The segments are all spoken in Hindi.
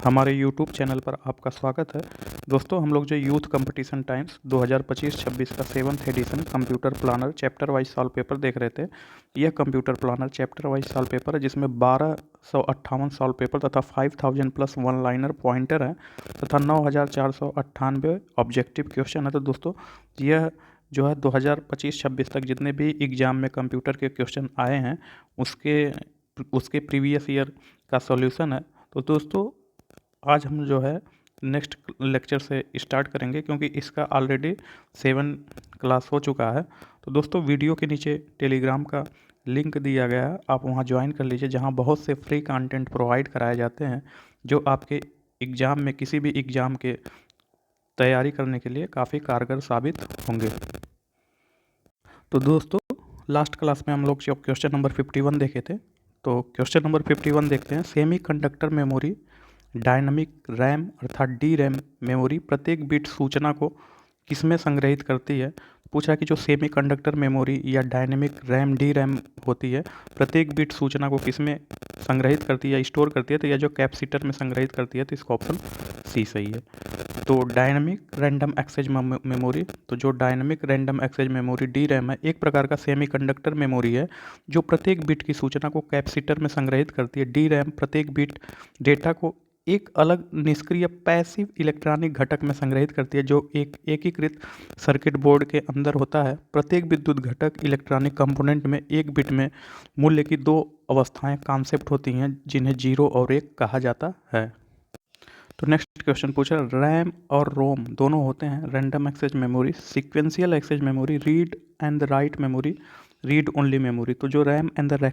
हमारे YouTube चैनल पर आपका स्वागत है। दोस्तों, हम लोग जो यूथ कंपटीशन टाइम्स 2025-26 का 7th edition computer planner chapter wise solve paper देख रहे थे। यह computer planner chapter wise solve paper है जिसमें 1258 सॉल्व पेपर तथा 5000 प्लस वन लाइनर पॉइंटर है तथा 9498 ऑब्जेक्टिव क्वेश्चन है। तो दोस्तों, यह जो है 2025-26 तक जितने भी एग्ज़ाम में कंप्यूटर के क्वेश्चन आए हैं उसके प्रीवियस ईयर का सॉल्यूशन है। तो दोस्तों, आज हम जो है नेक्स्ट लेक्चर से स्टार्ट करेंगे क्योंकि इसका ऑलरेडी 7 क्लास हो चुका है। तो दोस्तों, वीडियो के नीचे टेलीग्राम का लिंक दिया गया है, आप वहां ज्वाइन कर लीजिए, जहां बहुत से फ्री कंटेंट प्रोवाइड कराए जाते हैं जो आपके एग्ज़ाम में किसी भी एग्ज़ाम के तैयारी करने के लिए काफ़ी कारगर साबित होंगे। तो दोस्तों, लास्ट क्लास में हम लोग जो क्वेश्चन नंबर 51 देखे थे, तो क्वेश्चन नंबर 51 देखते हैं। Semi conductor memory dynamic RAM अर्थात डी रैम मेमोरी प्रत्येक बिट सूचना को किसमें संग्रहित करती है। पूछा कि जो सेमी कंडक्टर मेमोरी या डायनेमिक रैम डी रैम होती है प्रत्येक बिट सूचना को किसमें संग्रहित करती है, स्टोर करती है, तो यह जो कैपेसिटर में संग्रहित करती है, तो इसका ऑप्शन सी सही है। तो डायनेमिक रैंडम एक्सेस मेमोरी, तो जो dynamic random access memory D RAM है एक प्रकार का सेमी कंडक्टर मेमोरी है जो प्रत्येक बिट की सूचना को कैपेसिटर में संग्रहित करती है। डी रैम प्रत्येक बिट डेटा को एक अलग निष्क्रिय पैसिव इलेक्ट्रॉनिक घटक में संग्रहित करती है जो एक एकीकृत सर्किट बोर्ड के अंदर होता है। प्रत्येक विद्युत घटक इलेक्ट्रॉनिक कंपोनेंट में एक बिट में मूल्य की दो अवस्थाएं कॉन्सेप्ट होती हैं जिन्हें 0 और 1 कहा जाता है। तो नेक्स्ट क्वेश्चन पूछा, रैम और रोम दोनों होते हैं random access memory, sequential access memory, read and the write memory, read only memory. तो जो रैम एंड द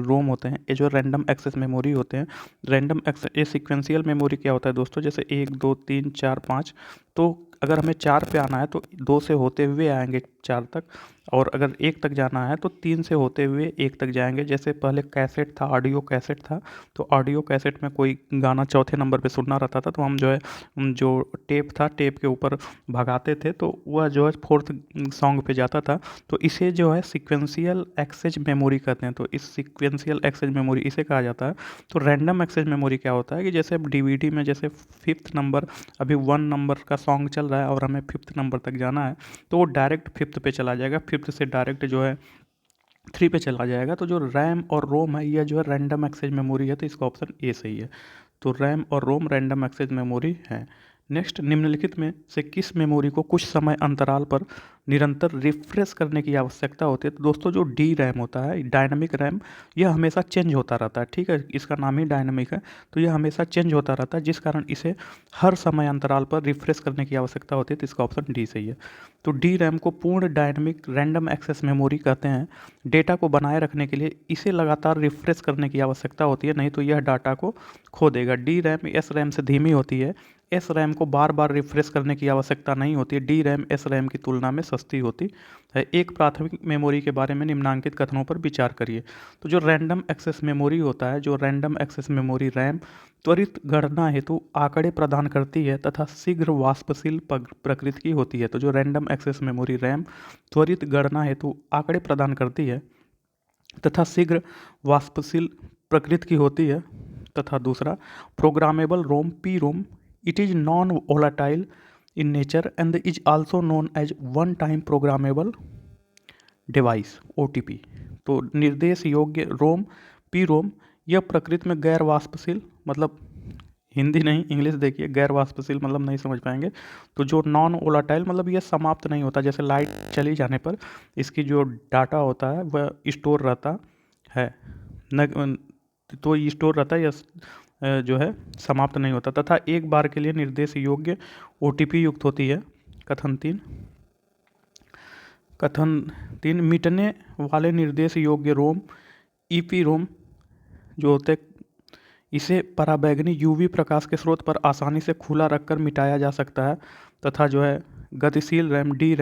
रोम होते हैं ये जो रैंडम एक्सेस मेमोरी होते हैं, रैंडम एक्सेस ये सीक्वेंशियल मेमोरी क्या होता है दोस्तों, जैसे 1 2 3 4 5, तो अगर हमें 4 पे आना है तो 2 से होते हुए आएंगे 4 तक, और अगर 1 तक जाना है तो 3 से होते हुए 1 तक जाएंगे। जैसे पहले कैसेट था, ऑडियो कैसेट था, तो ऑडियो कैसेट में कोई गाना चौथे नंबर पे सुनना रहता था तो हम जो है जो टेप था टेप के ऊपर भगाते थे तो वह जो है 4th सॉन्ग पे जाता था। तो इसे जो है सीक्वेंशियल एक्सेस मेमोरी कहते हैं। तो इस सीक्वेंशियल एक्सेस मेमोरी इसे कहा जाता है। तो रैंडम एक्सेस मेमोरी क्या होता है कि जैसे अब डीवीडी में जैसे 5th नंबर, अभी 1 नंबर का सॉन्ग चल रहा है और हमें 5th नंबर तक जाना है तो वो डायरेक्ट 5th पे चला जाएगा, 5th से डायरेक्ट जो है 3 पे चला जाएगा। तो जो रैम और रोम है यह जो है रैंडम एक्सेस मेमोरी है, तो इसका ऑप्शन ए सही है। तो रैम और रोम रैंडम एक्सेस मेमोरी है। नेक्स्ट, निम्नलिखित में से किस मेमोरी को कुछ समय अंतराल पर निरंतर रिफ्रेश करने की आवश्यकता होती है। तो दोस्तों, जो डी रैम होता है डायनामिक रैम, यह हमेशा चेंज होता रहता है, ठीक है, इसका नाम ही डायनामिक है। तो यह हमेशा चेंज होता रहता है जिस कारण इसे हर समय अंतराल पर रिफ्रेश करने की आवश्यकता होती है, तो इसका ऑप्शन डी सही है। तो डी रैम को पूर्ण डायनामिक रैंडम एक्सेस मेमोरी कहते हैं। डेटा को बनाए रखने के लिए इसे लगातार रिफ्रेश करने की आवश्यकता होती है, नहीं तो यह डाटा को खो देगा। डी रैम एस रैम से धीमी होती है, एस रैम को बार बार रिफ्रेश करने की आवश्यकता नहीं होती है। डी रैम एस रैम की तुलना में सस्ती होती है। एक प्राथमिक मेमोरी के बारे में निम्नांकित कथनों पर विचार करिए। तो जो रैंडम एक्सेस मेमोरी होता है, जो रैंडम एक्सेस मेमोरी रैम त्वरित गणना हेतु आंकड़े प्रदान करती है तथा शीघ्र वाष्पशील प्रकृति की होती है। तो जो रैंडम एक्सेस मेमोरी रैम त्वरित गणना हेतु आंकड़े प्रदान करती है तथा शीघ्र वाष्पशील प्रकृति की होती है। तथा दूसरा, programmable ROM P ROM, it is non volatile in nature and is also known as one time programmable device OTP। तो निर्देश योग्य रोम पी रोम यह प्रकृति में गैर वाष्पशील, मतलब हिंदी नहीं इंग्लिश देखिए, गैर वाष्पशील मतलब नहीं समझ पाएंगे। तो जो नॉन वोलाटाइल मतलब यह समाप्त नहीं होता, जैसे लाइट चली जाने पर इसकी जो डाटा होता है वह स्टोर रहता है, न तो स्टोर रहता है या जो है समाप्त नहीं होता। तथा एक बार के लिए निर्देश योग्य OTP युक्त होती है। कथन 3 मिटने वाले निर्देश योग्य रोम EP रोम जो होते, इसे पराबैंगनी UV प्रकाश के स्रोत पर आसानी से खुला रखकर मिटाया जा सकता है। तथा जो है गतिशील RAM D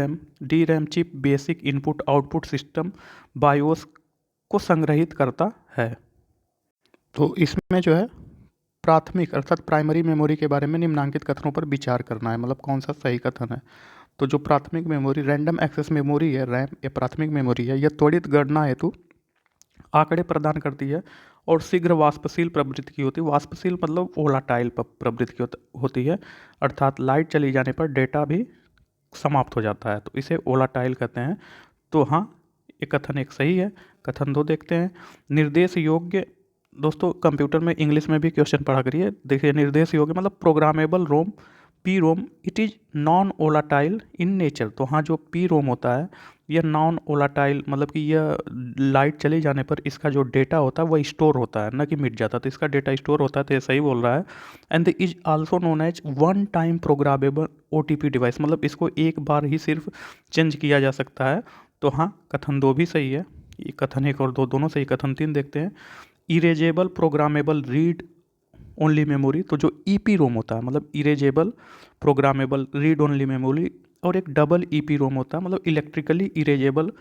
RAM chip basic input output system BIOS को संग्रहित करता है। तो इसमें जो है प्राथमिक अर्थात प्राइमरी मेमोरी के बारे में निम्नांकित कथनों पर विचार करना है, मतलब कौन सा सही कथन है। तो जो प्राथमिक मेमोरी रैंडम एक्सेस मेमोरी है रैम, ये प्राथमिक मेमोरी है, यह त्वरित गणना हेतु आंकड़े प्रदान करती है और शीघ्र वाष्पशील प्रवृत्ति की होती है। वाष्पशील मतलब वोलाटाइल प्रवृत्ति की होती है, अर्थात लाइट चली जाने पर डेटा भी समाप्त हो जाता है, तो इसे वोलाटाइल कहते हैं। तो हाँ, ये कथन एक सही है। कथन 2 देखते हैं। निर्देश योग्य, दोस्तों कंप्यूटर में इंग्लिश में भी क्वेश्चन पढ़ा करिए। देखिए, निर्देश योग्य मतलब programmable ROM, P ROM, it is non volatile in nature. तो हाँ, जो पी रोम होता है यह नॉन वोलाटाइल, मतलब कि यह लाइट चले जाने पर इसका जो डेटा होता है वह स्टोर होता है, न कि मिट जाता। तो इसका डेटा स्टोर होता है, तो ये सही बोल रहा है। And the is also known as one time programmable OTP device, मतलब इसको एक बार ही सिर्फ चेंज किया जा सकता है। तो हाँ, कथन 2 भी सही है। ये कथन 1 और 2 दोनों सही। कथन 3 देखते हैं। Erasable programmable read only memory, तो जो ईपी रोम होता है मतलब erasable programmable read only memory, और एक डबल ईपी रोम होता है मतलब electrically erasable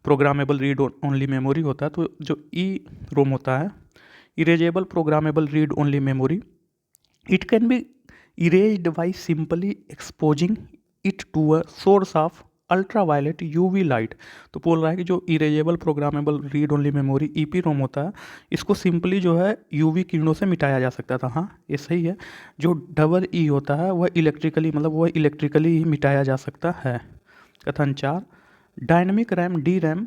programmable read only memory होता है। तो जो ई रोम होता है, erasable programmable read only memory, it can be erased by simply exposing it to a source of ultraviolet UV light. तो बोल रहा है कि जो erasable programmable read only memory EP ROM होता है, इसको सिंपली जो है यूवी किरणों से मिटाया जा सकता था। हाँ, ये सही है। जो डबल ई होता है वह इलेक्ट्रिकली, मतलब वह इलेक्ट्रिकली ही मिटाया जा सकता है। कथन 4, dynamic RAM D RAM,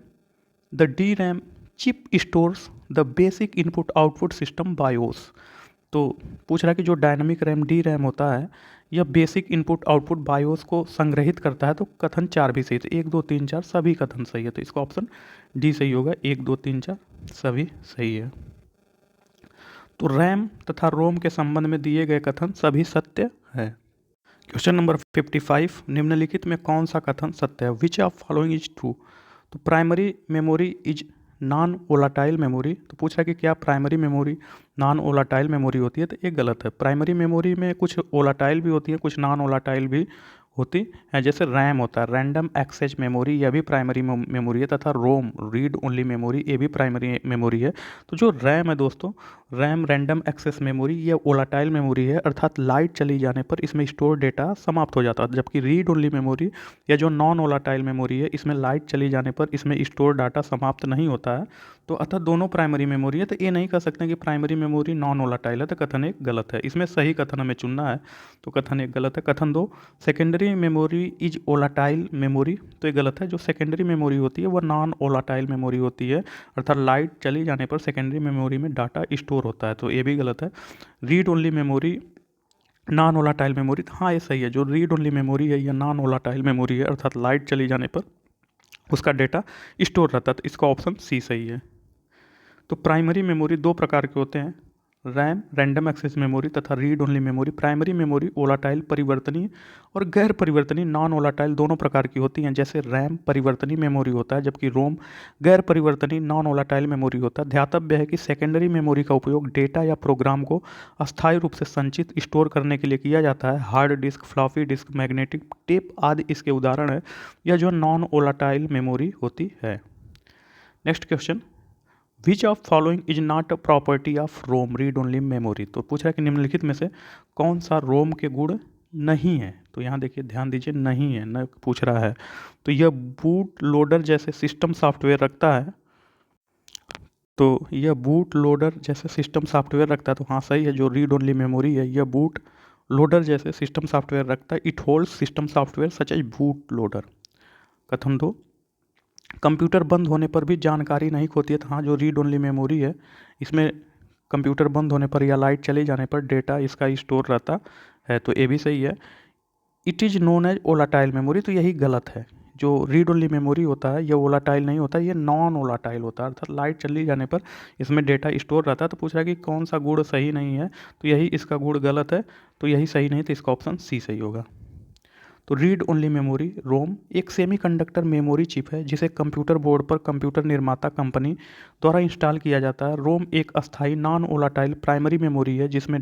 the D RAM chip stores the basic input output system BIOS. तो पूछ रहा है कि जो डायनामिक रैम डी रैम होता है यह बेसिक इनपुट आउटपुट बायोस को संग्रहित करता है। तो कथन 4 भी सही। तो 1 2 3 4 सभी कथन सही है, तो इसका ऑप्शन डी सही होगा। 1 2 3 4 सभी सही है। तो रैम तथा रोम के संबंध में दिए गए कथन सभी सत्य है। क्वेश्चन नंबर 55, निम्नलिखित में कौन सा कथन सत्य है? Which of following is true? तो primary memory is non volatile memory. तो पूछा कि क्या primary memory non volatile memory होती है? तो ये गलत है। प्राइमरी मेमोरी में कुछ वोलाटाइल भी होती है, कुछ नॉन वोलाटाइल भी होती है। जैसे रैम होता है, रैंडम एक्सेस मेमोरी, यह भी प्राइमरी मेमोरी है, तथा रोम रीड ओनली मेमोरी, ये भी प्राइमरी मेमोरी है। तो जो रैम है दोस्तों, रैम रैंडम एक्सेस मेमोरी, यह वोलाटाइल मेमोरी है, अर्थात लाइट चली जाने पर इसमें स्टोर डेटा समाप्त हो जाता है। जबकि रीड ओनली मेमोरी या जो नॉन वोलाटाइल मेमोरी है, इसमें लाइट चली जाने पर इसमें स्टोर डाटा समाप्त नहीं होता है। तो अतः दोनों प्राइमरी मेमोरी है। तो ये नहीं कह सकते कि प्राइमरी मेमोरी नॉन वोलाटाइल है। तो कथन 1 गलत है। इसमें सही कथन हमें चुनना है, तो कथन 1 गलत है। कथन 2, secondary memory is volatile memory, तो ये गलत है। जो सेकेंडरी मेमोरी होती है वह नॉन वोलाटाइल मेमोरी होती है, अर्थात लाइट चली जाने पर सेकेंडरी मेमोरी में डाटा स्टोर होता है, तो ये भी गलत है। Read only memory non volatile memory, हाँ ये सही है। जो रीड ओनली मेमोरी है यह नॉन वोलाटाइल मेमोरी है, अर्थात लाइट चली जाने पर उसका डेटा स्टोर रहता है, तो इसका ऑप्शन सी सही है। तो प्राइमरी मेमोरी दो प्रकार के होते हैं, रैम रैंडम एक्सेस मेमोरी तथा read only memory. Primary memory volatile परिवर्तनीय और गैर परिवर्तनीय नॉन वोलाटाइल दोनों प्रकार की होती हैं। जैसे रैम परिवर्तनीय मेमोरी होता है, जबकि रोम गैर परिवर्तनीय नॉन वोलाटाइल मेमोरी होता है। ध्यातव्य है कि सेकेंडरी मेमोरी का उपयोग डेटा या प्रोग्राम को अस्थायी रूप से संचित स्टोर करने के लिए किया जाता है। Hard disk, floppy disk, magnetic tape आदि इसके उदाहरण है, यह जो नॉन वोलाटाइल मेमोरी होती है। Next question, which of following is not a property of ROM read only memory. तो पूछ रहा है कि निम्नलिखित में से कौन सा रोम के गुण नहीं है? तो यहाँ देखिए, ध्यान दीजिए, नहीं है न पूछ रहा है। तो यह बूट लोडर जैसे सिस्टम सॉफ्टवेयर रखता है, तो यह बूट लोडर जैसे सिस्टम सॉफ्टवेयर रखता है, तो हाँ सही है। जो रीड ओनली मेमोरी है यह बूट लोडर जैसे सिस्टम सॉफ्टवेयर रखता है। It holds system software such as boot loader. कथन 2, कंप्यूटर बंद होने पर भी जानकारी नहीं खोती है। तो हाँ, जो रीड ओनली मेमोरी है इसमें कंप्यूटर बंद होने पर या लाइट चले जाने पर डेटा इसका स्टोर रहता है, तो ये भी सही है। It is known as volatile memory, तो यही गलत है। जो रीड ओनली मेमोरी होता है यह वोलाटाइल नहीं होता, ये नॉन वोलाटाइल होता है, अर्थात लाइट चली जाने पर इसमें डेटा स्टोर रहता है। तो पूछ रहा है कि कौन सा गुण सही नहीं है, तो यही इसका गुण गलत है, तो यही सही नहीं, तो इसका ऑप्शन सी सही होगा। तो रीड ओनली मेमोरी रोम एक सेमीकंडक्टर मेमोरी चिप है जिसे कंप्यूटर बोर्ड पर कंप्यूटर निर्माता कंपनी द्वारा इंस्टॉल किया जाता है। रोम एक अस्थायी नॉन वोलाटाइल प्राइमरी मेमोरी है जिसमें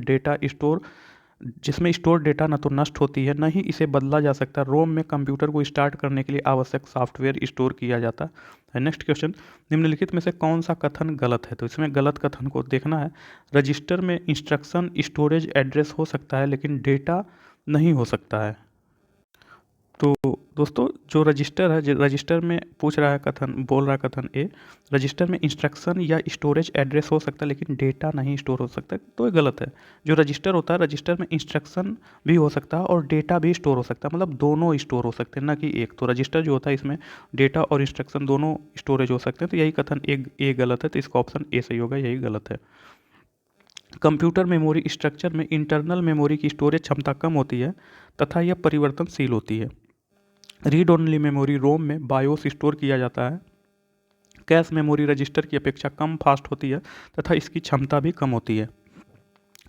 स्टोर डेटा न तो नष्ट होती है न ही इसे बदला जा सकता। रोम में कंप्यूटर को स्टार्ट करने के लिए आवश्यक सॉफ्टवेयर स्टोर किया जाता है। नेक्स्ट क्वेश्चन, निम्नलिखित में से कौन सा कथन गलत है? तो इसमें गलत कथन को देखना है। रजिस्टर में इंस्ट्रक्शन स्टोरेज एड्रेस हो सकता है लेकिन डेटा नहीं हो सकता है। तो दोस्तों जो रजिस्टर है, रजिस्टर में पूछ रहा है कथन, बोल रहा है कथन ए, रजिस्टर में इंस्ट्रक्शन या स्टोरेज एड्रेस हो सकता है लेकिन डेटा नहीं स्टोर हो सकता, तो ये गलत है। जो रजिस्टर होता है, रजिस्टर में इंस्ट्रक्शन भी हो सकता है और डेटा भी स्टोर हो सकता है, मतलब दोनों स्टोर हो सकते हैं, ना कि एक। तो रजिस्टर जो होता है इसमें डेटा और इंस्ट्रक्शन दोनों स्टोरेज हो सकते हैं, तो यही कथन ए गलत है, तो इसका ऑप्शन ए सही होगा, यही गलत है। कंप्यूटर मेमोरी स्ट्रक्चर में इंटरनल मेमोरी की स्टोरेज क्षमता कम होती है तथा यह परिवर्तनशील होती है। रीड ओनली मेमोरी रोम में बायोस स्टोर किया जाता है। कैश मेमोरी रजिस्टर की अपेक्षा कम फास्ट होती है तथा इसकी क्षमता भी कम होती है।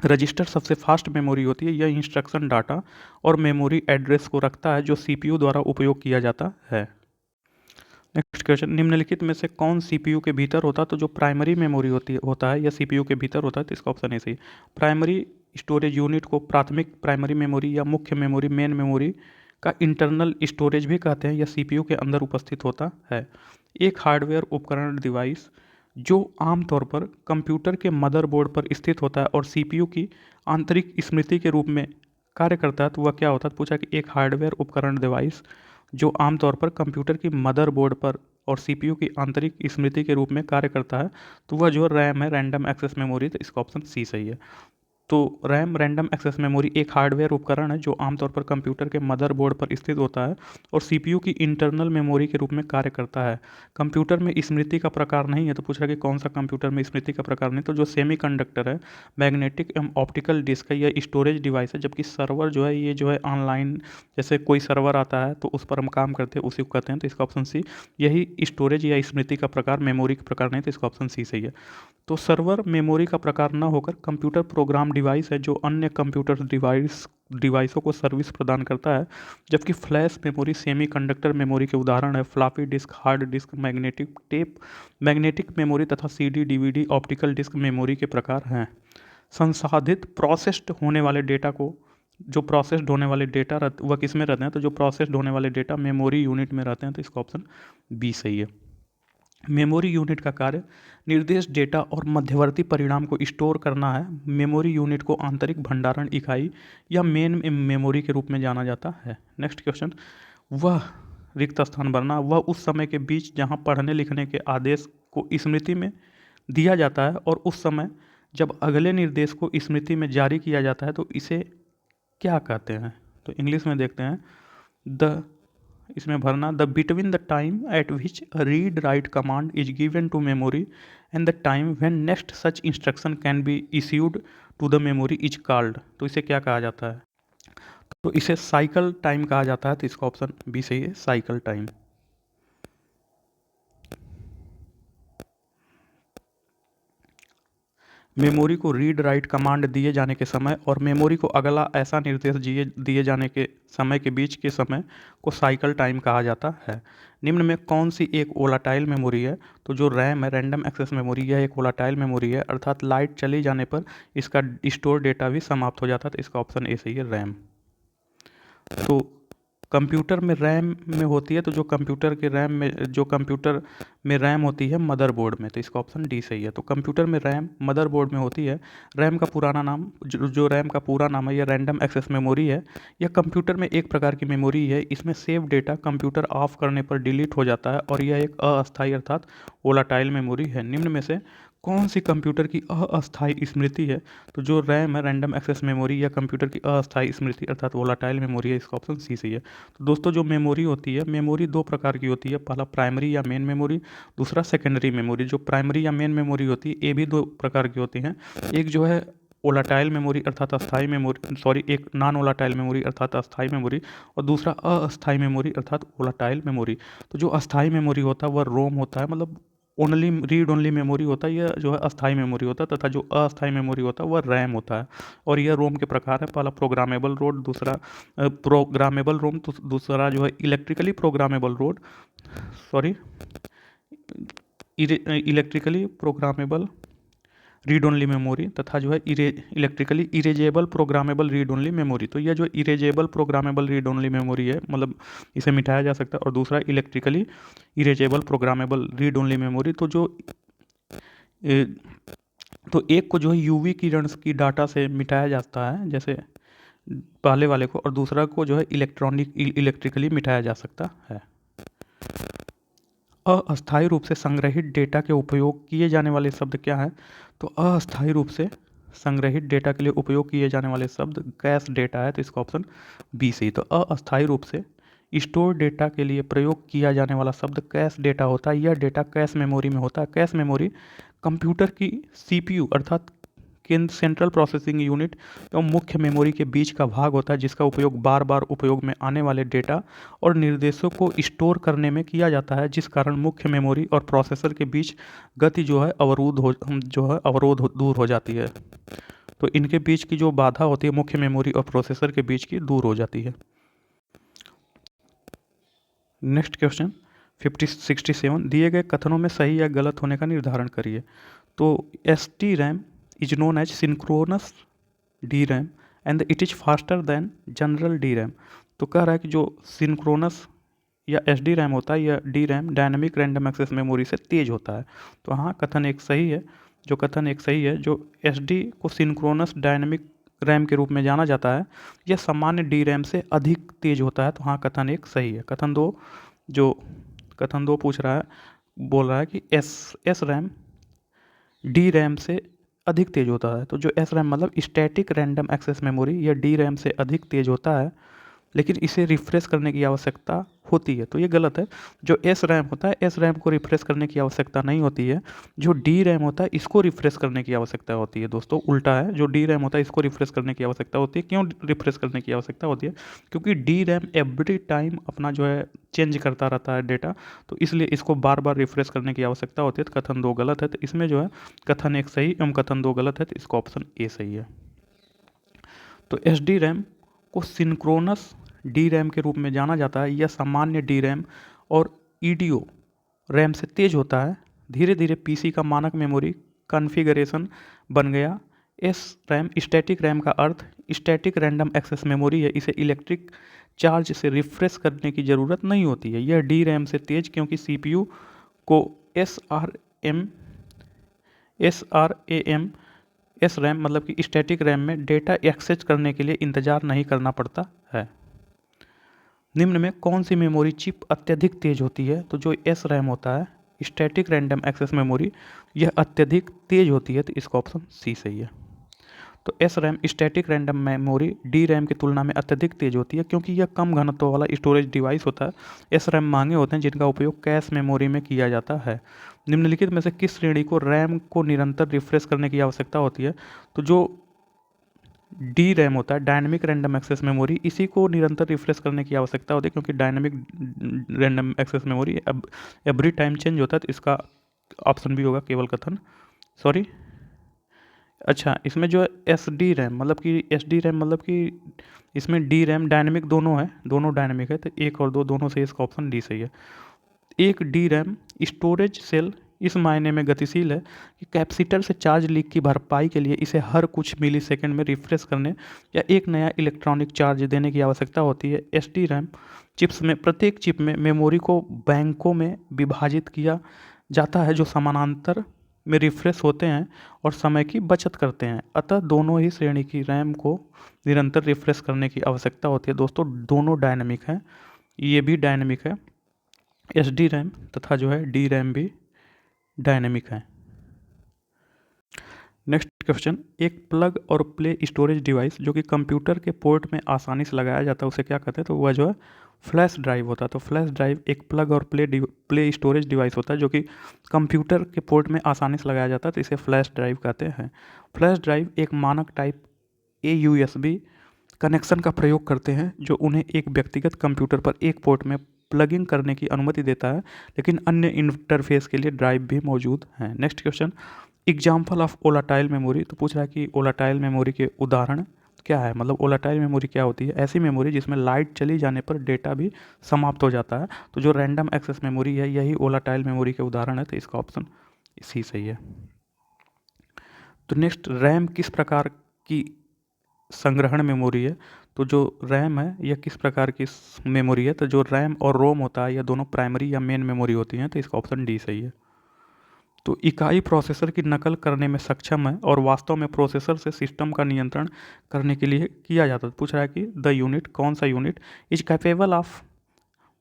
रजिस्टर सबसे फास्ट मेमोरी होती है, यह इंस्ट्रक्शन डाटा और मेमोरी एड्रेस को रखता है जो सीपीयू द्वारा उपयोग किया जाता है। नेक्स्ट क्वेश्चन, निम्नलिखित में से कौन सीपीयू के भीतर होता है? तो जो प्राइमरी मेमोरी होता है या सीपीयू के भीतर होता है, तो इसका ऑप्शन ए सही। प्राइमरी स्टोरेज यूनिट को प्राथमिक प्राइमरी मेमोरी या मुख्य मेमोरी मेन मेमोरी का इंटरनल स्टोरेज भी कहते हैं, यह सीपीयू के अंदर उपस्थित होता है। एक हार्डवेयर उपकरण डिवाइस जो आमतौर पर कंप्यूटर के मदरबोर्ड पर स्थित होता है और सीपीयू की आंतरिक स्मृति के रूप में कार्य करता है, तो वह क्या होता है? पूछा कि एक हार्डवेयर उपकरण डिवाइस जो आमतौर पर कंप्यूटर की मदरबोर्ड पर और सीपीयू की आंतरिक स्मृति के रूप में कार्य करता है, तो वह जो रैम है, रैंडम एक्सेस मेमोरी, तो इसका ऑप्शन सी सही है। तो रैम रैंडम एक्सेस मेमोरी एक हार्डवेयर उपकरण है जो आमतौर पर कंप्यूटर के मदरबोर्ड पर स्थित होता है और सीपीयू की इंटरनल मेमोरी के रूप में कार्य करता है। कंप्यूटर में स्मृति का प्रकार नहीं है, तो पूछ रहा है कि कौन सा कंप्यूटर में स्मृति का प्रकार नहीं, तो जो सेमीकंडक्टर है, मैग्नेटिक एवं ऑप्टिकल डिस्क है, यह स्टोरेज डिवाइस है। जबकि सर्वर जो है, ये जो है ऑनलाइन, जैसे कोई सर्वर आता है तो उस पर हम काम करते हैं, उसी को कहते हैं, तो इसका ऑप्शन सी। यही स्टोरेज या स्मृति का प्रकार, मेमोरी का प्रकार नहीं, तो इसका ऑप्शन सी सही है। तो सर्वर मेमोरी का प्रकार न होकर कंप्यूटर प्रोग्राम डिवाइस है जो अन्य कंप्यूटर डिवाइसों को सर्विस प्रदान करता है। जबकि फ्लैश मेमोरी सेमीकंडक्टर मेमोरी के उदाहरण है floppy disk, hard disk, magnetic tape, magnetic memory तथा CD, DVD, optical disk memory के प्रकार हैं। संसाधित प्रोसेस्ड होने वाले डेटा को, जो प्रोसेस्ड होने वाले डेटा वह किस में रहते हैं? तो जो प्रोसेस्ड होने वाले डेटा मेमोरी यूनिट में रहते हैं, तो इसका ऑप्शन बी सही है। मेमोरी यूनिट का कार्य निर्देश डेटा और मध्यवर्ती परिणाम को स्टोर करना है। मेमोरी यूनिट को आंतरिक भंडारण इकाई या मेन मेमोरी के रूप में जाना जाता है। नेक्स्ट क्वेश्चन, वह रिक्त स्थान भरना, वह उस समय के बीच जहां पढ़ने लिखने के आदेश को स्मृति में दिया जाता है और उस समय जब अगले निर्देश को स्मृति में जारी किया जाता है, तो इसे क्या कहते हैं? तो इंग्लिश में देखते हैं, द, इसमें भरना, the between the time at which read write command is given to memory and the time when next such instruction can be issued to the memory is called. तो इसे क्या कहा जाता है? तो इसे साइकिल टाइम कहा जाता है, तो इसका ऑप्शन बी सही है, साइकिल टाइम। मेमोरी को रीड राइट कमांड दिए जाने के समय और मेमोरी को अगला ऐसा निर्देश दिए जाने के समय के बीच के समय को साइकिल टाइम कहा जाता है। निम्न में कौन सी एक वोलाटाइल मेमोरी है? तो जो रैम है, रैंडम एक्सेस मेमोरी, यह एक वोलाटाइल मेमोरी है, अर्थात लाइट चली जाने पर इसका स्टोर डेटा भी समाप्त हो जाता है, तो इसका ऑप्शन ए सही है, रैम। तो कंप्यूटर में रैम में होती है, तो जो कंप्यूटर में रैम होती है मदरबोर्ड में, तो इसका ऑप्शन डी सही है। तो कंप्यूटर में रैम मदरबोर्ड में होती है। रैम का पुराना नाम, जो रैम का पूरा नाम है, यह रैंडम एक्सेस मेमोरी है। यह कंप्यूटर में एक प्रकार की मेमोरी है। इसमें सेव डेटा कंप्यूटर ऑफ करने पर डिलीट हो जाता है और यह एक अस्थायी अर्थात वोलाटाइल मेमोरी है। निम्न में से कौन सी कंप्यूटर की अस्थायी स्मृति है? तो जो रैम है, रैंडम एक्सेस मेमोरी, या कंप्यूटर की अस्थायी स्मृति अर्थात वोलाटाइल मेमोरी है, इसका ऑप्शन सी सही है। तो दोस्तों जो मेमोरी होती है, मेमोरी दो प्रकार की होती है, पहला प्राइमरी या मेन मेमोरी, दूसरा सेकेंडरी मेमोरी। जो प्राइमरी या मेन मेमोरी होती है, ये भी दो प्रकार की होती हैं। एक जो है वोलाटाइल मेमोरी अर्थात अस्थायी मेमोरी, एक नॉन वोलाटाइल मेमोरी अर्थात अस्थायी मेमोरी, और दूसरा अस्थायी मेमोरी अर्थात वोलाटाइल मेमोरी। तो जो अस्थायी मेमोरी होता है वह रोम होता है, मतलब ओनली रीड ओनली मेमोरी होता है, यह जो है अस्थायी मेमोरी होता है, तथा जो अस्थायी मेमोरी होता है वह रैम होता है। और यह रोम के प्रकार है, पहला प्रोग्रामेबल रोड, दूसरा प्रोग्रामेबल रोम, दूसरा जो है electrically programmable road, sorry electrically programmable read only memory, तथा जो है electrically erasable programmable read only memory. तो यह जो erasable programmable read only memory है, मतलब इसे मिटाया जा सकता है, और दूसरा electrically erasable programmable read only memory. तो जो तो एक को जो है यूवी किरण की डाटा से मिटाया जाता है, जैसे पहले वाले को, और दूसरा को जो है इलेक्ट्रिकली मिटाया जा सकता है। अस्थायी रूप से संग्रहित डेटा के उपयोग किए जाने वाले शब्द क्या हैं? तो अस्थायी रूप से संग्रहित डेटा के लिए उपयोग किए जाने वाले शब्द कैश डेटा है, तो इसका ऑप्शन बी सही। तो अस्थायी रूप से स्टोर डेटा के लिए प्रयोग किया जाने वाला शब्द कैश डेटा होता है। यह डेटा कैश मेमोरी में होता है। कैश मेमोरी कंप्यूटर की सीपीयू अर्थात केंद्र सेंट्रल प्रोसेसिंग यूनिट एवं मुख्य मेमोरी के बीच का भाग होता है, जिसका उपयोग बार बार उपयोग में आने वाले डेटा और निर्देशों को स्टोर करने में किया जाता है, जिस कारण मुख्य मेमोरी और प्रोसेसर के बीच गति जो है अवरोध दूर हो जाती है। तो इनके बीच की जो बाधा होती है मुख्य मेमोरी और प्रोसेसर के बीच की दूर हो जाती है। नेक्स्ट क्वेश्चन 67, दिए गए कथनों में सही या गलत होने का निर्धारण करिए। तो SDRAM is known as synchronous DRAM and it is faster than general DRAM। तो कह रहा है कि जो सिंक्रोनस या SDRAM होता है या DRAM dynamic random access memory से तेज होता है। तो हाँ, कथन एक सही है। जो SD को सिंक्रोनस डायनेमिक रैम के रूप में जाना जाता है, यह सामान्य DRAM से अधिक तेज होता है। तो हाँ, कथन एक सही है। कथन दो पूछ रहा है, बोल रहा है कि SRAM DRAM से अधिक तेज होता है। तो जो SRAM मतलब स्टैटिक रैंडम एक्सेस मेमोरी, यह DRAM से अधिक तेज होता है, लेकिन इसे रिफ्रेश करने की आवश्यकता होती है। तो ये गलत है। जो SRAM होता है, SRAM को रिफ्रेश करने की आवश्यकता नहीं होती है। जो DRAM होता है, इसको रिफ्रेश करने की आवश्यकता होती है। दोस्तों उल्टा है, जो DRAM होता है इसको रिफ्रेश करने की आवश्यकता होती है। क्यों रिफ्रेश करने की आवश्यकता होती है? क्योंकि DRAM एवरी टाइम अपना जो है चेंज करता रहता है डेटा, तो इसलिए इसको बार बार रिफ्रेश करने की आवश्यकता होती है। तो कथन 2 गलत है। तो इसमें जो है कथन 1 सही एवं कथन 2 गलत है, तो इसका ऑप्शन ए सही है। तो SDRAM को सिंक्रोनस DRAM के रूप में जाना जाता है। यह सामान्य DRAM और EDO रैम से तेज होता है। धीरे धीरे PC का मानक मेमोरी कॉन्फ़िगरेशन बन गया। SRAM स्टैटिक रैम का अर्थ स्टैटिक रैंडम एक्सेस मेमोरी है। इसे इलेक्ट्रिक चार्ज से रिफ्रेश करने की ज़रूरत नहीं होती है। यह DRAM से तेज क्योंकि CPU को SRAM मतलब कि स्टैटिक रैम में डेटा एक्सेस करने के लिए इंतज़ार नहीं करना पड़ता है। निम्न में कौन सी मेमोरी चिप अत्यधिक तेज होती है? तो जो SRAM होता है, स्टैटिक रैंडम एक्सेस मेमोरी, यह अत्यधिक तेज होती है। तो इसका ऑप्शन सी सही है। तो SRAM static random memory DRAM की तुलना में अत्यधिक तेज होती है क्योंकि यह कम घनत्व वाला स्टोरेज डिवाइस होता है। SRAM महंगे होते हैं जिनका उपयोग कैश मेमोरी में किया जाता है। निम्नलिखित में से किस श्रेणी को रैम को निरंतर रिफ्रेश करने की आवश्यकता होती है? तो जो DRAM होता है, डायनेमिक रैंडम एक्सेस मेमोरी, इसी को निरंतर रिफ्रेश करने की आवश्यकता होती है क्योंकि डायनेमिक रैंडम एक्सेस मेमोरी अब एवरी टाइम चेंज होता है। तो इसका ऑप्शन भी होगा केवल कथन, सॉरी। अच्छा, इसमें जो SDRAM मतलब कि इसमें DRAM डायनेमिक दोनों है, दोनों डायनेमिक है। तो 1 और 2 दोनों से इसका ऑप्शन डी सही है। एक DRAM स्टोरेज सेल इस मायने में गतिशील है कि कैपेसिटर से चार्ज लीक की भरपाई के लिए इसे हर कुछ मिलीसेकंड में रिफ्रेश करने या एक नया इलेक्ट्रॉनिक चार्ज देने की आवश्यकता होती है। SDRAM चिप्स में प्रत्येक चिप में मेमोरी को बैंकों में विभाजित किया जाता है जो समानांतर में रिफ्रेश होते हैं और समय की बचत करते हैं। अतः दोनों ही श्रेणी की रैम को निरंतर रिफ्रेश करने की आवश्यकता होती है। दोस्तों दोनों डायनेमिक हैं, ये भी डायनेमिक है, SDRAM तथा जो है DRAM भी डायनेमिक है। नेक्स्ट क्वेश्चन, एक प्लग और प्ले स्टोरेज डिवाइस जो कि कंप्यूटर के पोर्ट में आसानी से लगाया जाता है उसे क्या कहते हैं? तो वह जो है फ्लैश ड्राइव होता है। तो फ्लैश ड्राइव एक प्लग और प्ले स्टोरेज डिवाइस होता है जो कि कंप्यूटर के पोर्ट में आसानी से लगाया जाता है, तो इसे फ्लैश ड्राइव कहते हैं। फ्लैश ड्राइव एक मानक टाइप AUSB कनेक्शन का प्रयोग करते हैं जो उन्हें एक व्यक्तिगत कंप्यूटर पर एक पोर्ट में प्लगिंग करने की अनुमति देता है, लेकिन अन्य इंटरफेस के लिए ड्राइव भी मौजूद हैं। Next question, example of volatile memory. तो पूछ रहा है कि वोलाटाइल मेमोरी के उदाहरण क्या है? मतलब वोलाटाइल मेमोरी क्या होती है? ऐसी मेमोरी जिसमें लाइट चली जाने पर डेटा भी समाप्त हो जाता है। तो जो रैंडम एक्सेस मेमोरी है यही वोलाटाइल मेमोरी के उदाहरण है। तो इसका ऑप्शन इसी सही है। तो नेक्स्ट, रैम किस प्रकार की संग्रहण मेमोरी है? तो जो रैम है यह किस प्रकार की मेमोरी है? तो जो रैम और रोम होता है यह दोनों प्राइमरी या मेन मेमोरी होती हैं। तो इसका ऑप्शन डी सही है। तो इकाई प्रोसेसर की नकल करने में सक्षम है और वास्तव में प्रोसेसर से सिस्टम का नियंत्रण करने के लिए किया जाता है। पूछ रहा है कि द यूनिट, कौन सा unit, is capable of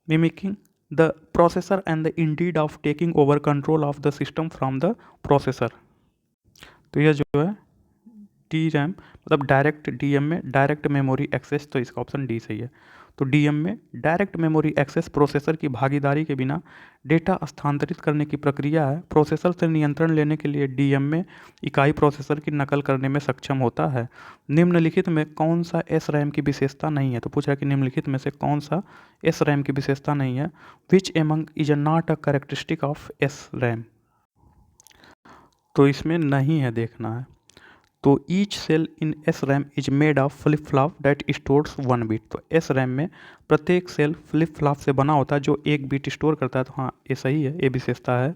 mimicking the processor and the Indeed of taking over control of the system from the processor. तो यह जो है डी रैम मतलब डायरेक्ट डीएम में डायरेक्ट मेमोरी एक्सेस, तो इसका ऑप्शन डी सही है। तो डीएम में डायरेक्ट मेमोरी एक्सेस प्रोसेसर की भागीदारी के बिना डेटा स्थानांतरित करने की प्रक्रिया है। प्रोसेसर से नियंत्रण लेने के लिए डीएम में इकाई प्रोसेसर की नकल करने में सक्षम होता है। निम्नलिखित में कौन सा एस रैम की विशेषता नहीं है? तो पूछ रहा है कि निम्नलिखित में से कौन सा एस रैम की विशेषता नहीं है। Which among is not a characteristic of S RAM? तो इसमें नहीं है, देखना है। तो each cell in S RAM is made of flip flop that stores 1 bit. तो एस रैम में प्रत्येक सेल फ्लिप फ्लॉप से बना होता है जो 1 बिट स्टोर करता है। तो हाँ, ये सही है, ये विशेषता है।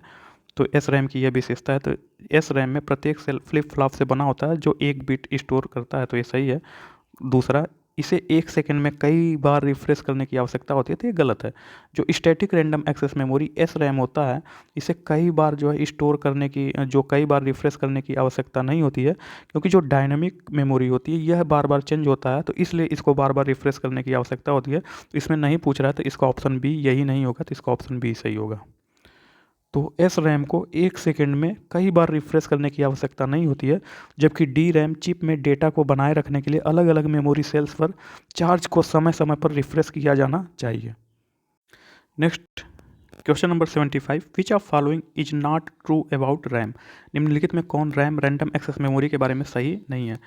तो एस रैम की यह विशेषता है। तो एस रैम में प्रत्येक सेल फ्लिप फ्लॉप से बना होता है जो 1 बिट स्टोर करता है, तो ये सही है। दूसरा, इसे 1 सेकंड में कई बार रिफ्रेश करने की आवश्यकता होती है, तो ये गलत है। जो static random access memory S RAM होता है, इसे कई बार जो है स्टोर करने की, जो कई बार रिफ्रेश करने की आवश्यकता नहीं होती है, क्योंकि जो डायनेमिक मेमोरी होती है यह बार बार चेंज होता है, तो इसलिए इसको बार बार रिफ्रेश करने की आवश्यकता होती है। तो इसमें नहीं पूछ रहा है, तो इसका ऑप्शन बी यही नहीं होगा, तो इसका ऑप्शन बी सही होगा। तो एस रैम को 1 सेकंड में कई बार रिफ्रेश करने की आवश्यकता नहीं होती है, जबकि डी रैम चिप में डेटा को बनाए रखने के लिए अलग अलग मेमोरी सेल्स पर चार्ज को समय समय पर रिफ्रेश किया जाना चाहिए। Next question number 75, which of following is not true about RAM? निम्नलिखित में कौन रैम रैंडम एक्सेस मेमोरी के बारे में सही नहीं है?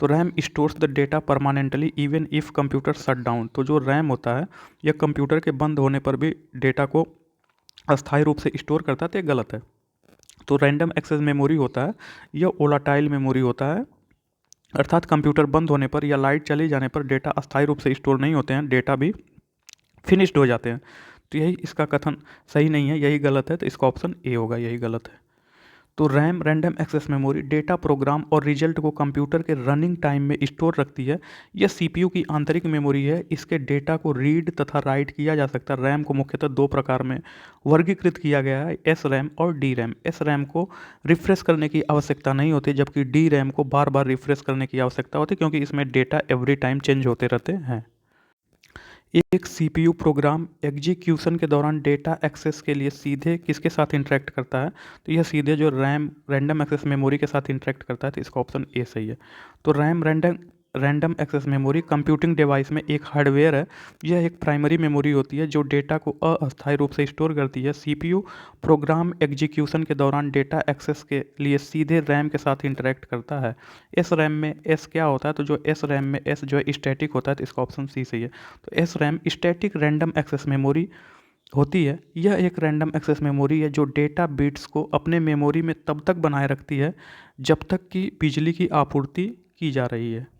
तो RAM stores the data permanently even if computer shut down. तो जो रैम होता है यह कंप्यूटर के बंद होने पर भी डेटा को अस्थायी रूप से स्टोर करता है, तो ये गलत है। तो रैंडम एक्सेस मेमोरी होता है यह वोलाटाइल मेमोरी होता है, अर्थात कंप्यूटर बंद होने पर या लाइट चले जाने पर डेटा अस्थायी रूप से स्टोर नहीं होते हैं, डेटा भी फिनिश्ड हो जाते हैं। तो यही इसका कथन सही नहीं है, यही गलत है। तो इसका ऑप्शन ए होगा, यही गलत है। तो RAM random access memory data, program और रिजल्ट को कंप्यूटर के रनिंग टाइम में स्टोर रखती है। यह सीपीयू की आंतरिक मेमोरी है। इसके डेटा को रीड तथा राइट किया जा सकता है। रैम को मुख्यतः 2 प्रकार में वर्गीकृत किया गया है, एस रैम और डी रैम। एस रैम को रिफ्रेश करने की आवश्यकता नहीं होती, जबकि डी रैम को बार बार रिफ्रेश करने की आवश्यकता होती है, क्योंकि इसमें डेटा एवरी टाइम चेंज होते रहते हैं। एक सीपीयू प्रोग्राम एग्जीक्यूशन के दौरान डेटा एक्सेस के लिए सीधे किसके साथ इंटरेक्ट करता है? तो यह सीधे जो रैम रैंडम एक्सेस मेमोरी के साथ इंटरेक्ट करता है, तो इसका ऑप्शन ए सही है। तो RAM random access memory computing device में एक हार्डवेयर है। यह एक प्राइमरी मेमोरी होती है जो डेटा को अस्थायी रूप से स्टोर करती है। सीपीयू प्रोग्राम एग्जीक्यूशन के दौरान डेटा एक्सेस के लिए सीधे रैम के साथ इंटरेक्ट करता है। एस रैम में एस क्या होता है? तो जो एस रैम में एस जो है स्टैटिक होता है, तो इसका ऑप्शन सी सही है। तो S RAM static random access memory होती है। यह एक रैंडम एक्सेस मेमोरी है जो डेटा बिट्स को अपने मेमोरी में तब तक बनाए रखती है जब तक कि बिजली की आपूर्ति की जा रही है।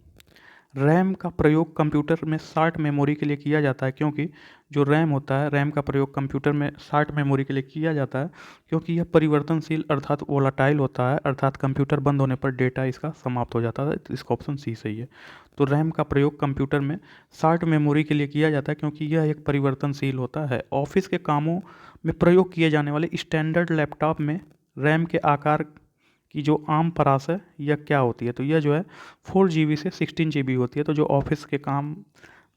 रैम का प्रयोग कंप्यूटर में शार्ट मेमोरी के लिए किया जाता है, क्योंकि जो रैम होता है, रैम का प्रयोग कंप्यूटर में शार्ट मेमोरी के लिए किया जाता है, क्योंकि यह परिवर्तनशील अर्थात वोलाटाइल होता है, अर्थात कंप्यूटर बंद होने पर डेटा इसका समाप्त हो जाता है। तो इसका ऑप्शन सी सही है। तो रैम का प्रयोग कंप्यूटर में शार्ट मेमोरी के लिए किया जाता है, क्योंकि यह एक परिवर्तनशील होता है। ऑफिस के कामों में प्रयोग किए जाने वाले स्टैंडर्ड लैपटॉप में रैम के आकार की जो आम परास है यह क्या होती है? तो यह जो है 4 GB से 16 GB होती है। तो जो ऑफिस के काम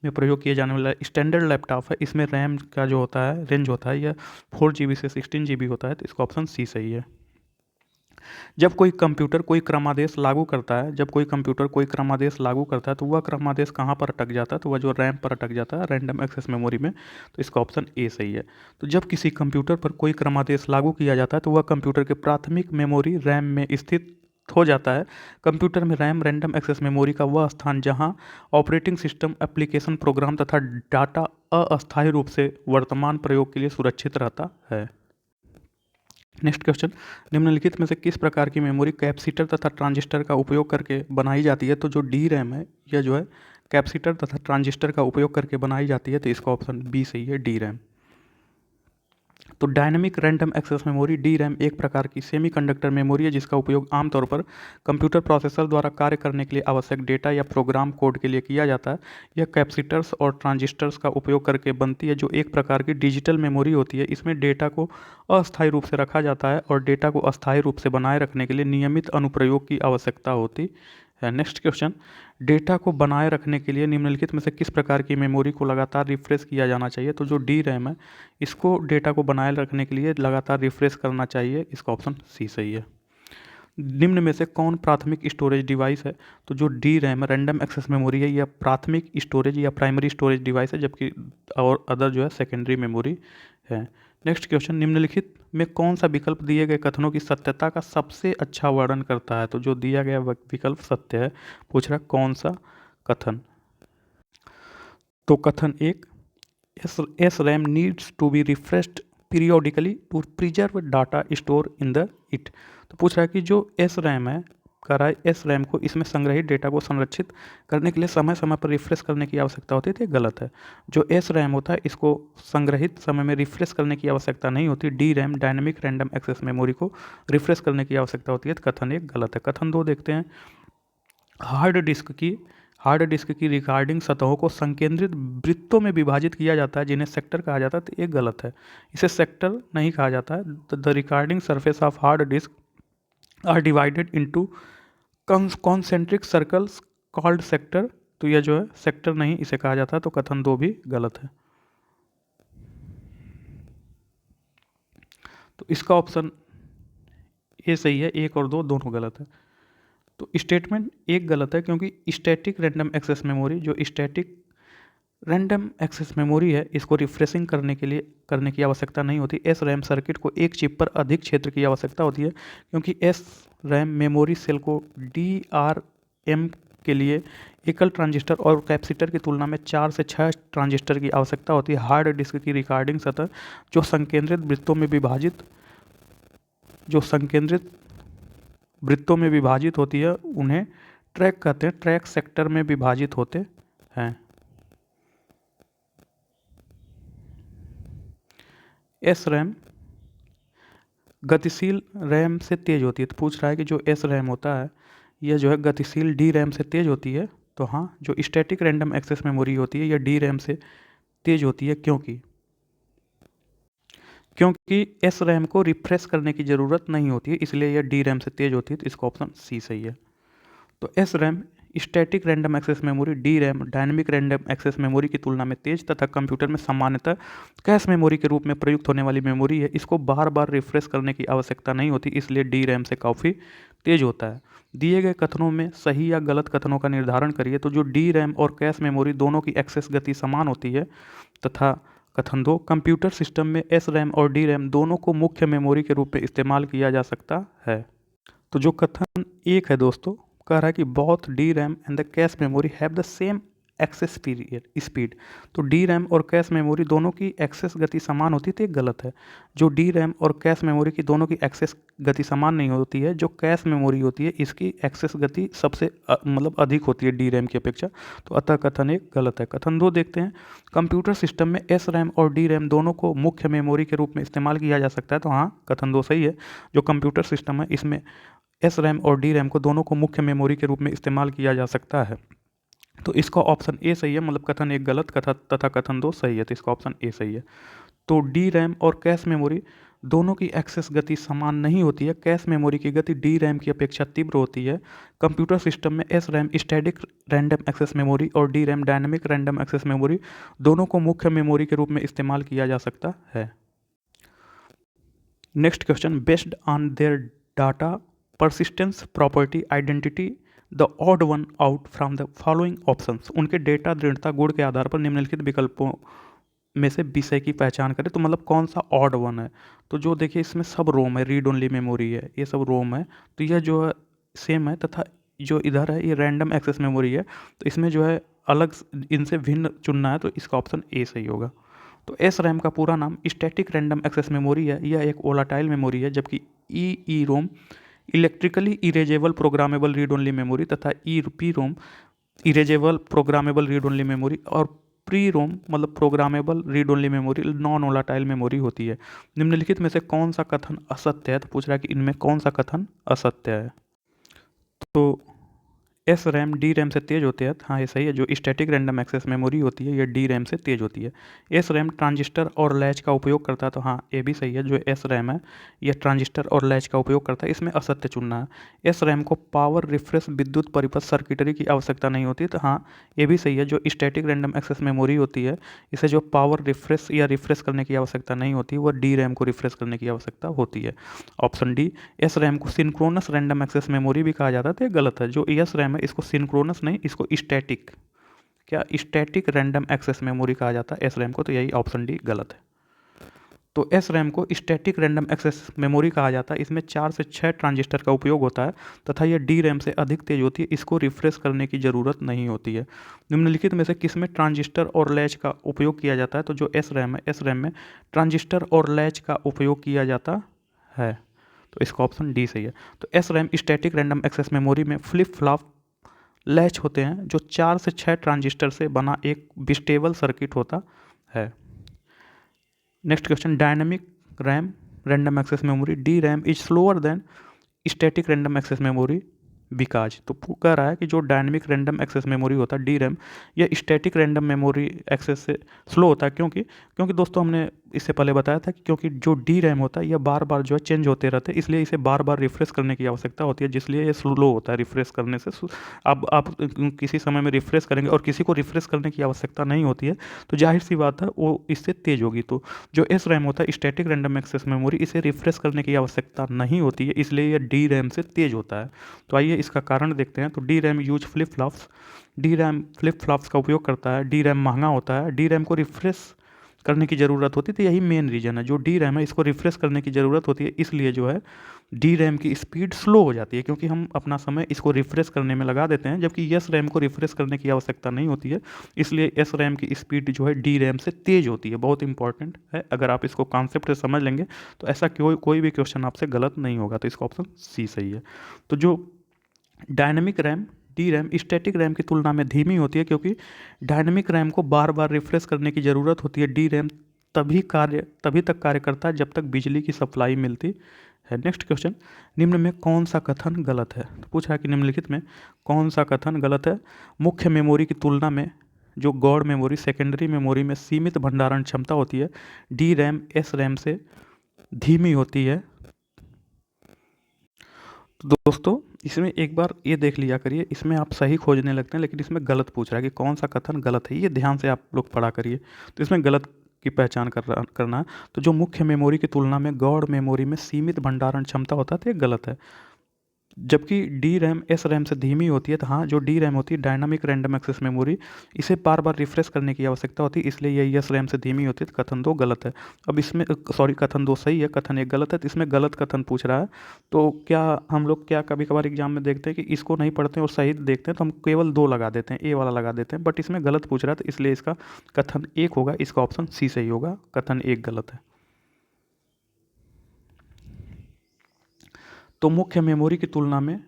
में प्रयोग किए जाने वाला स्टैंडर्ड लैपटॉप है, इसमें रैम का जो होता है रेंज होता है यह 4 GB से 16 GB होता है। तो इसका ऑप्शन सी सही है। जब कोई कंप्यूटर कोई क्रमादेश लागू करता है, जब कोई कंप्यूटर कोई क्रमादेश लागू करता है, तो वह क्रमादेश कहाँ पर अटक जाता है? तो वह जो रैम पर अटक जाता है, रैंडम एक्सेस मेमोरी में। तो इसका ऑप्शन ए सही है। तो जब किसी कंप्यूटर पर कोई क्रमादेश लागू किया जाता है, तो वह कंप्यूटर के प्राथमिक मेमोरी रैम में स्थित हो जाता है। कंप्यूटर में रैम रैंडम एक्सेस मेमोरी का वह स्थान जहां ऑपरेटिंग सिस्टम, एप्लीकेशन, प्रोग्राम तथा डाटा अस्थायी रूप से वर्तमान प्रयोग के लिए सुरक्षित रहता है। नेक्स्ट क्वेश्चन, निम्नलिखित में से किस प्रकार की मेमोरी कैपेसिटर तथा ट्रांजिस्टर का उपयोग करके बनाई जाती है? तो जो डी रैम है यह जो है कैपेसिटर तथा ट्रांजिस्टर का उपयोग करके बनाई जाती है। तो इसका ऑप्शन बी सही है, डी रैम। तो dynamic random access memory DRAM एक प्रकार की सेमीकंडक्टर मेमोरी है जिसका उपयोग आमतौर पर कंप्यूटर प्रोसेसर द्वारा कार्य करने के लिए आवश्यक डेटा या प्रोग्राम कोड के लिए किया जाता है। यह कैपेसिटर्स और ट्रांजिस्टर्स का उपयोग करके बनती है जो एक प्रकार की डिजिटल मेमोरी होती है। इसमें डेटा को अस्थायी रूप से रखा जाता है और डेटा को अस्थायी रूप से बनाए रखने के लिए नियमित अनुप्रयोग की आवश्यकता होती है। नेक्स्ट क्वेश्चन, डेटा को बनाए रखने के लिए निम्नलिखित में से किस प्रकार की मेमोरी को लगातार रिफ्रेश किया जाना चाहिए? तो जो DRAM है इसको डेटा को बनाए रखने के लिए लगातार रिफ्रेश करना चाहिए। इसका ऑप्शन सी सही है। निम्न में से कौन प्राथमिक स्टोरेज डिवाइस है? तो जो DRAM रैंडम एक्सेस मेमोरी है यह प्राथमिक स्टोरेज या प्राइमरी स्टोरेज डिवाइस है, जबकि और अदर जो है सेकेंडरी मेमोरी है। नेक्स्ट क्वेश्चन, निम्नलिखित में कौन सा विकल्प दिए गए कथनों की सत्यता का सबसे अच्छा वर्णन करता है? तो जो दिया गया विकल्प सत्य है। पूछ रहा कौन सा कथन? तो कथन एक, SRAM needs to be refreshed periodically to preserve data store in the it. तो पूछ रहा है कि जो SRAM है कह रहा है SRAM को इसमें संग्रहित डेटा को संरक्षित करने के लिए समय समय पर रिफ्रेश करने की आवश्यकता होती है। तो ये गलत है। जो SRAM होता है इसको संग्रहित समय में रिफ्रेश करने की आवश्यकता नहीं होती। DRAM dynamic random access memory को रिफ्रेश करने की आवश्यकता होती है। तो कथन एक गलत है। कथन दो देखते हैं, हार्ड डिस्क की रिकॉर्डिंग सतहों को संकेंद्रित वृत्तों में विभाजित किया जाता है जिन्हें सेक्टर कहा जाता है। तो ये गलत है, इसे सेक्टर नहीं कहा जाता है। The recording surface of hard disk are divided into concentric circles called sector. तो यह जो है सेक्टर नहीं इसे कहा जाता है। तो कथन दो भी गलत है। तो इसका ऑप्शन ए सही है, एक और दो दोनों गलत है। तो स्टेटमेंट एक गलत है क्योंकि स्टैटिक रैंडम एक्सेस मेमोरी, जो स्टैटिक रैंडम एक्सेस मेमोरी है इसको रिफ्रेशिंग करने की आवश्यकता नहीं होती। SRAM सर्किट को एक चिप पर अधिक क्षेत्र की आवश्यकता होती है क्योंकि SRAM मेमोरी सेल को DRAM के लिए एकल ट्रांजिस्टर और कैपेसिटर की तुलना में 4 से 6 ट्रांजिस्टर की आवश्यकता होती है। हार्ड डिस्क की रिकॉर्डिंग सतह जो संकेंद्रित वृत्तों में विभाजित होती है उन्हें ट्रैक कहते हैं, ट्रैक सेक्टर में विभाजित होते हैं। SRAM गतिशील रैम से तेज होती है। तो पूछ रहा है कि जो SRAM होता है यह जो है गतिशील DRAM से तेज होती है। तो हाँ, जो स्टैटिक रैंडम एक्सेस मेमोरी होती है यह DRAM से तेज होती है क्योंकि SRAM को रिफ्रेश करने की ज़रूरत नहीं होती है, इसलिए यह DRAM से तेज होती है। तो इसका ऑप्शन सी सही है। तो SRAM static random access memory DRAM dynamic random access memory की तुलना में तेज तथा कंप्यूटर में सामान्यतः कैश मेमोरी के रूप में प्रयुक्त होने वाली मेमोरी है। इसको बार बार रिफ्रेश करने की आवश्यकता नहीं होती, इसलिए DRAM से काफ़ी तेज होता है। दिए गए कथनों में सही या गलत कथनों का निर्धारण करिए। तो जो DRAM और कैश मेमोरी दोनों की एक्सेस गति समान होती है तथा कथन दो, कंप्यूटर सिस्टम में SRAM और DRAM दोनों को मुख्य मेमोरी के रूप में इस्तेमाल किया जा सकता है। तो जो कथन एक है दोस्तों, कह रहा है कि both DRAM and the cache memory have the same access speed. तो DRAM और कैश मेमोरी दोनों की एक्सेस गति समान होती है। तो ये गलत है। जो DRAM और कैश मेमोरी की दोनों की एक्सेस गति समान नहीं होती है। जो कैश मेमोरी होती है इसकी एक्सेस गति सबसे मतलब अधिक होती है DRAM की अपेक्षा। तो अतः कथन एक गलत है। कथन दो देखते हैं, कंप्यूटर सिस्टम में SRAM और DRAM दोनों को मुख्य मेमोरी के रूप में इस्तेमाल किया जा सकता है। तो हाँ, कथन दो सही है। जो कंप्यूटर सिस्टम है इसमें SRAM और DRAM को दोनों को मुख्य मेमोरी के रूप में इस्तेमाल किया जा सकता है। तो इसका ऑप्शन ए सही है, मतलब कथन एक गलत तथा कथन दो सही है। तो इसका ऑप्शन ए सही है। तो DRAM और कैश मेमोरी दोनों की एक्सेस गति समान नहीं होती है। कैश मेमोरी की गति DRAM की अपेक्षा तीव्र होती है। कंप्यूटर सिस्टम में SRAM static random access memory और DRAM dynamic random access memory दोनों को मुख्य मेमोरी के रूप में इस्तेमाल किया जा सकता है। Next question, based on their data persistence property identity the odd one out from the following options। उनके डेटा दृढ़ता गुण के आधार पर निम्नलिखित विकल्पों में से विषय की पहचान करें। तो मतलब कौन सा ऑड वन है? तो जो देखिए इसमें सब रोम है, रीड ओनली मेमोरी है, ये सब रोम है। तो यह जो है सेम है तथा जो इधर है ये रैंडम एक्सेस मेमोरी है। तो इसमें जो है अलग इनसे भिन्न चुनना है। तो इसका ऑप्शन ए सही होगा। तो SRAM का पूरा नाम स्टैटिक रैंडम एक्सेस मेमोरी है। यह एक वोलाटाइल मेमोरी है, जबकि EEROM electrically erasable programmable read only memory तथा EPROM erasable programmable read only memory और प्री रोम मतलब programmable read only memory non volatile memory होती है। निम्नलिखित में से कौन सा कथन असत्य है? तो पूछ रहा है कि इनमें कौन सा कथन असत्य है। तो एस रैम डी रैम से तेज़ होते हैं। हाँ, ये सही है। जो स्टैटिक रैंडम एक्सेस मेमोरी होती है ये डी रैम से तेज़ होती है। एस रैम ट्रांजिस्टर और लैच का उपयोग करता है। तो हाँ, ये भी सही है। जो एस रैम है ये ट्रांजिस्टर और लैच का उपयोग करता है। इसमें असत्य चुनना है। एस रैम को पावर रिफ्रेश विद्युत परिपथ सर्किटरी की आवश्यकता नहीं होती। तो हाँ, ये भी सही है। जो स्टैटिक रैंडम एक्सेस मेमोरी होती है इसे जो पावर रिफ्रेश या रिफ्रेश करने की आवश्यकता नहीं होती, वह डी रैम को रिफ्रेश करने की आवश्यकता होती है। ऑप्शन डी, एस रैम को सिंक्रोनस रैंडम एक्सेस मेमोरी भी कहा जाता है। तो ये गलत है। जो एस रैम है इसको सिंक्रोनस नहीं, इसको स्टैटिक, क्या स्टैटिक रैंडम एक्सेस मेमोरी कहा जाता है एस रैम को। तो यही ऑप्शन डी गलत है। तो एस रैम को स्टैटिक रैंडम एक्सेस मेमोरी कहा जाता है। इसमें 4 से 6 ट्रांजिस्टर का उपयोग होता है तथा यह डी रैम से अधिक तेज होती है। इसको रिफ्रेश करने की ज़रूरत नहीं होती है। निम्नलिखित में से किसमें ट्रांजिस्टर और लैच का उपयोग किया जाता है? तो जो एस रैम है, एस रैम में ट्रांजिस्टर और लैच का उपयोग किया जाता है। तो इसका ऑप्शन डी सही है। तो S RAM static random access memory में फ्लिप फ्लॉप लैच होते हैं जो 4 से 6 ट्रांजिस्टर से बना एक बिस्टेबल सर्किट होता है। Next question, dynamic RAM random access memory D RAM is slower than static random access memory because. तो कह रहा है कि जो डायनेमिक रैंडम एक्सेस मेमोरी होता है डी रैम, यह स्टैटिक रैंडम मेमोरी एक्सेस से स्लो होता है। क्योंकि दोस्तों हमने इससे पहले बताया था कि क्योंकि जो डी रैम होता है यह बार बार जो है चेंज होते रहते हैं, इसलिए इसे बार बार रिफ्रेश करने की आवश्यकता होती है, जिसलिए ये स्लो होता है रिफ्रेश करने से। अब आप किसी समय में रिफ्रेश करेंगे और किसी को रिफ्रेश करने की आवश्यकता नहीं होती है, तो जाहिर सी बात है वो इससे तेज होगी। तो जो एस रैम होता है स्टैटिक रैंडम एक्सेस मेमोरी, इसे रिफ्रेश करने की आवश्यकता नहीं होती है, इसलिए यह डी रैम से तेज होता है। तो आइए इसका कारण देखते हैं। तो D RAM use flip flops, D RAM flip flops का उपयोग करता है। डी रैम महंगा होता है। डी रैम को रिफ्रेश करने की ज़रूरत होती है। तो यही मेन रीज़न है। जो डी रैम है इसको रिफ्रेश करने की ज़रूरत होती है, इसलिए जो है डी रैम की स्पीड स्लो हो जाती है, क्योंकि हम अपना समय इसको रिफ्रेश करने में लगा देते हैं, जबकि एस रैम को रिफ्रेश करने की आवश्यकता नहीं होती है, इसलिए एस रैम की स्पीड जो है डी रैम से तेज़ होती है। बहुत इंपॉर्टेंट है। अगर आप इसको कॉन्सेप्ट से समझ लेंगे तो ऐसा कोई भी क्वेश्चन आपसे गलत नहीं होगा। तो इसका ऑप्शन सी सही है। तो जो dynamic RAM D RAM static RAM की तुलना में धीमी होती है, क्योंकि डायनेमिक रैम को बार बार रिफ्रेश करने की ज़रूरत होती है। डी रैम तभी तक कार्य करता है जब तक बिजली की सप्लाई मिलती है। नेक्स्ट क्वेश्चन, निम्न में कौन सा कथन गलत है? तो पूछा है कि निम्नलिखित में कौन सा कथन गलत है? मुख्य मेमोरी की तुलना में जो गौड़ मेमोरी सेकेंडरी मेमोरी में सीमित भंडारण क्षमता होती है। डी रैम एस रैम से धीमी होती है। तो दोस्तों इसमें एक बार ये देख लिया करिए, इसमें आप सही खोजने लगते हैं लेकिन इसमें गलत पूछ रहा है कि कौन सा कथन गलत है। ये ध्यान से आप लोग पढ़ा करिए। तो इसमें गलत की पहचान करना है। तो जो मुख्य मेमोरी की तुलना में गौड़ मेमोरी में सीमित भंडारण क्षमता होता है, तो ये गलत है। जबकि डी रैम एस रैम से धीमी होती है। तो हाँ, जो डी रैम होती है डायनामिक रैंडम एक्सेस मेमोरी, इसे बार बार रिफ्रेश करने की आवश्यकता होती है, इसलिए ये एस रैम से धीमी होती है। तो कथन 2 गलत है। अब इसमें कथन 2 सही है, कथन 1 गलत है। तो इसमें गलत कथन पूछ रहा है। तो क्या हम लोग कभी कभार एग्जाम में देखते हैं कि इसको नहीं पढ़ते हैं और सही देखते हैं, तो हम केवल 2 लगा देते हैं, ए वाला लगा देते हैं, बट इसमें गलत पूछ रहा है, तो इसलिए इसका कथन 1 होगा। इसका ऑप्शन सी सही होगा। कथन 1 गलत है। तो मुख्य मेमोरी की तुलना में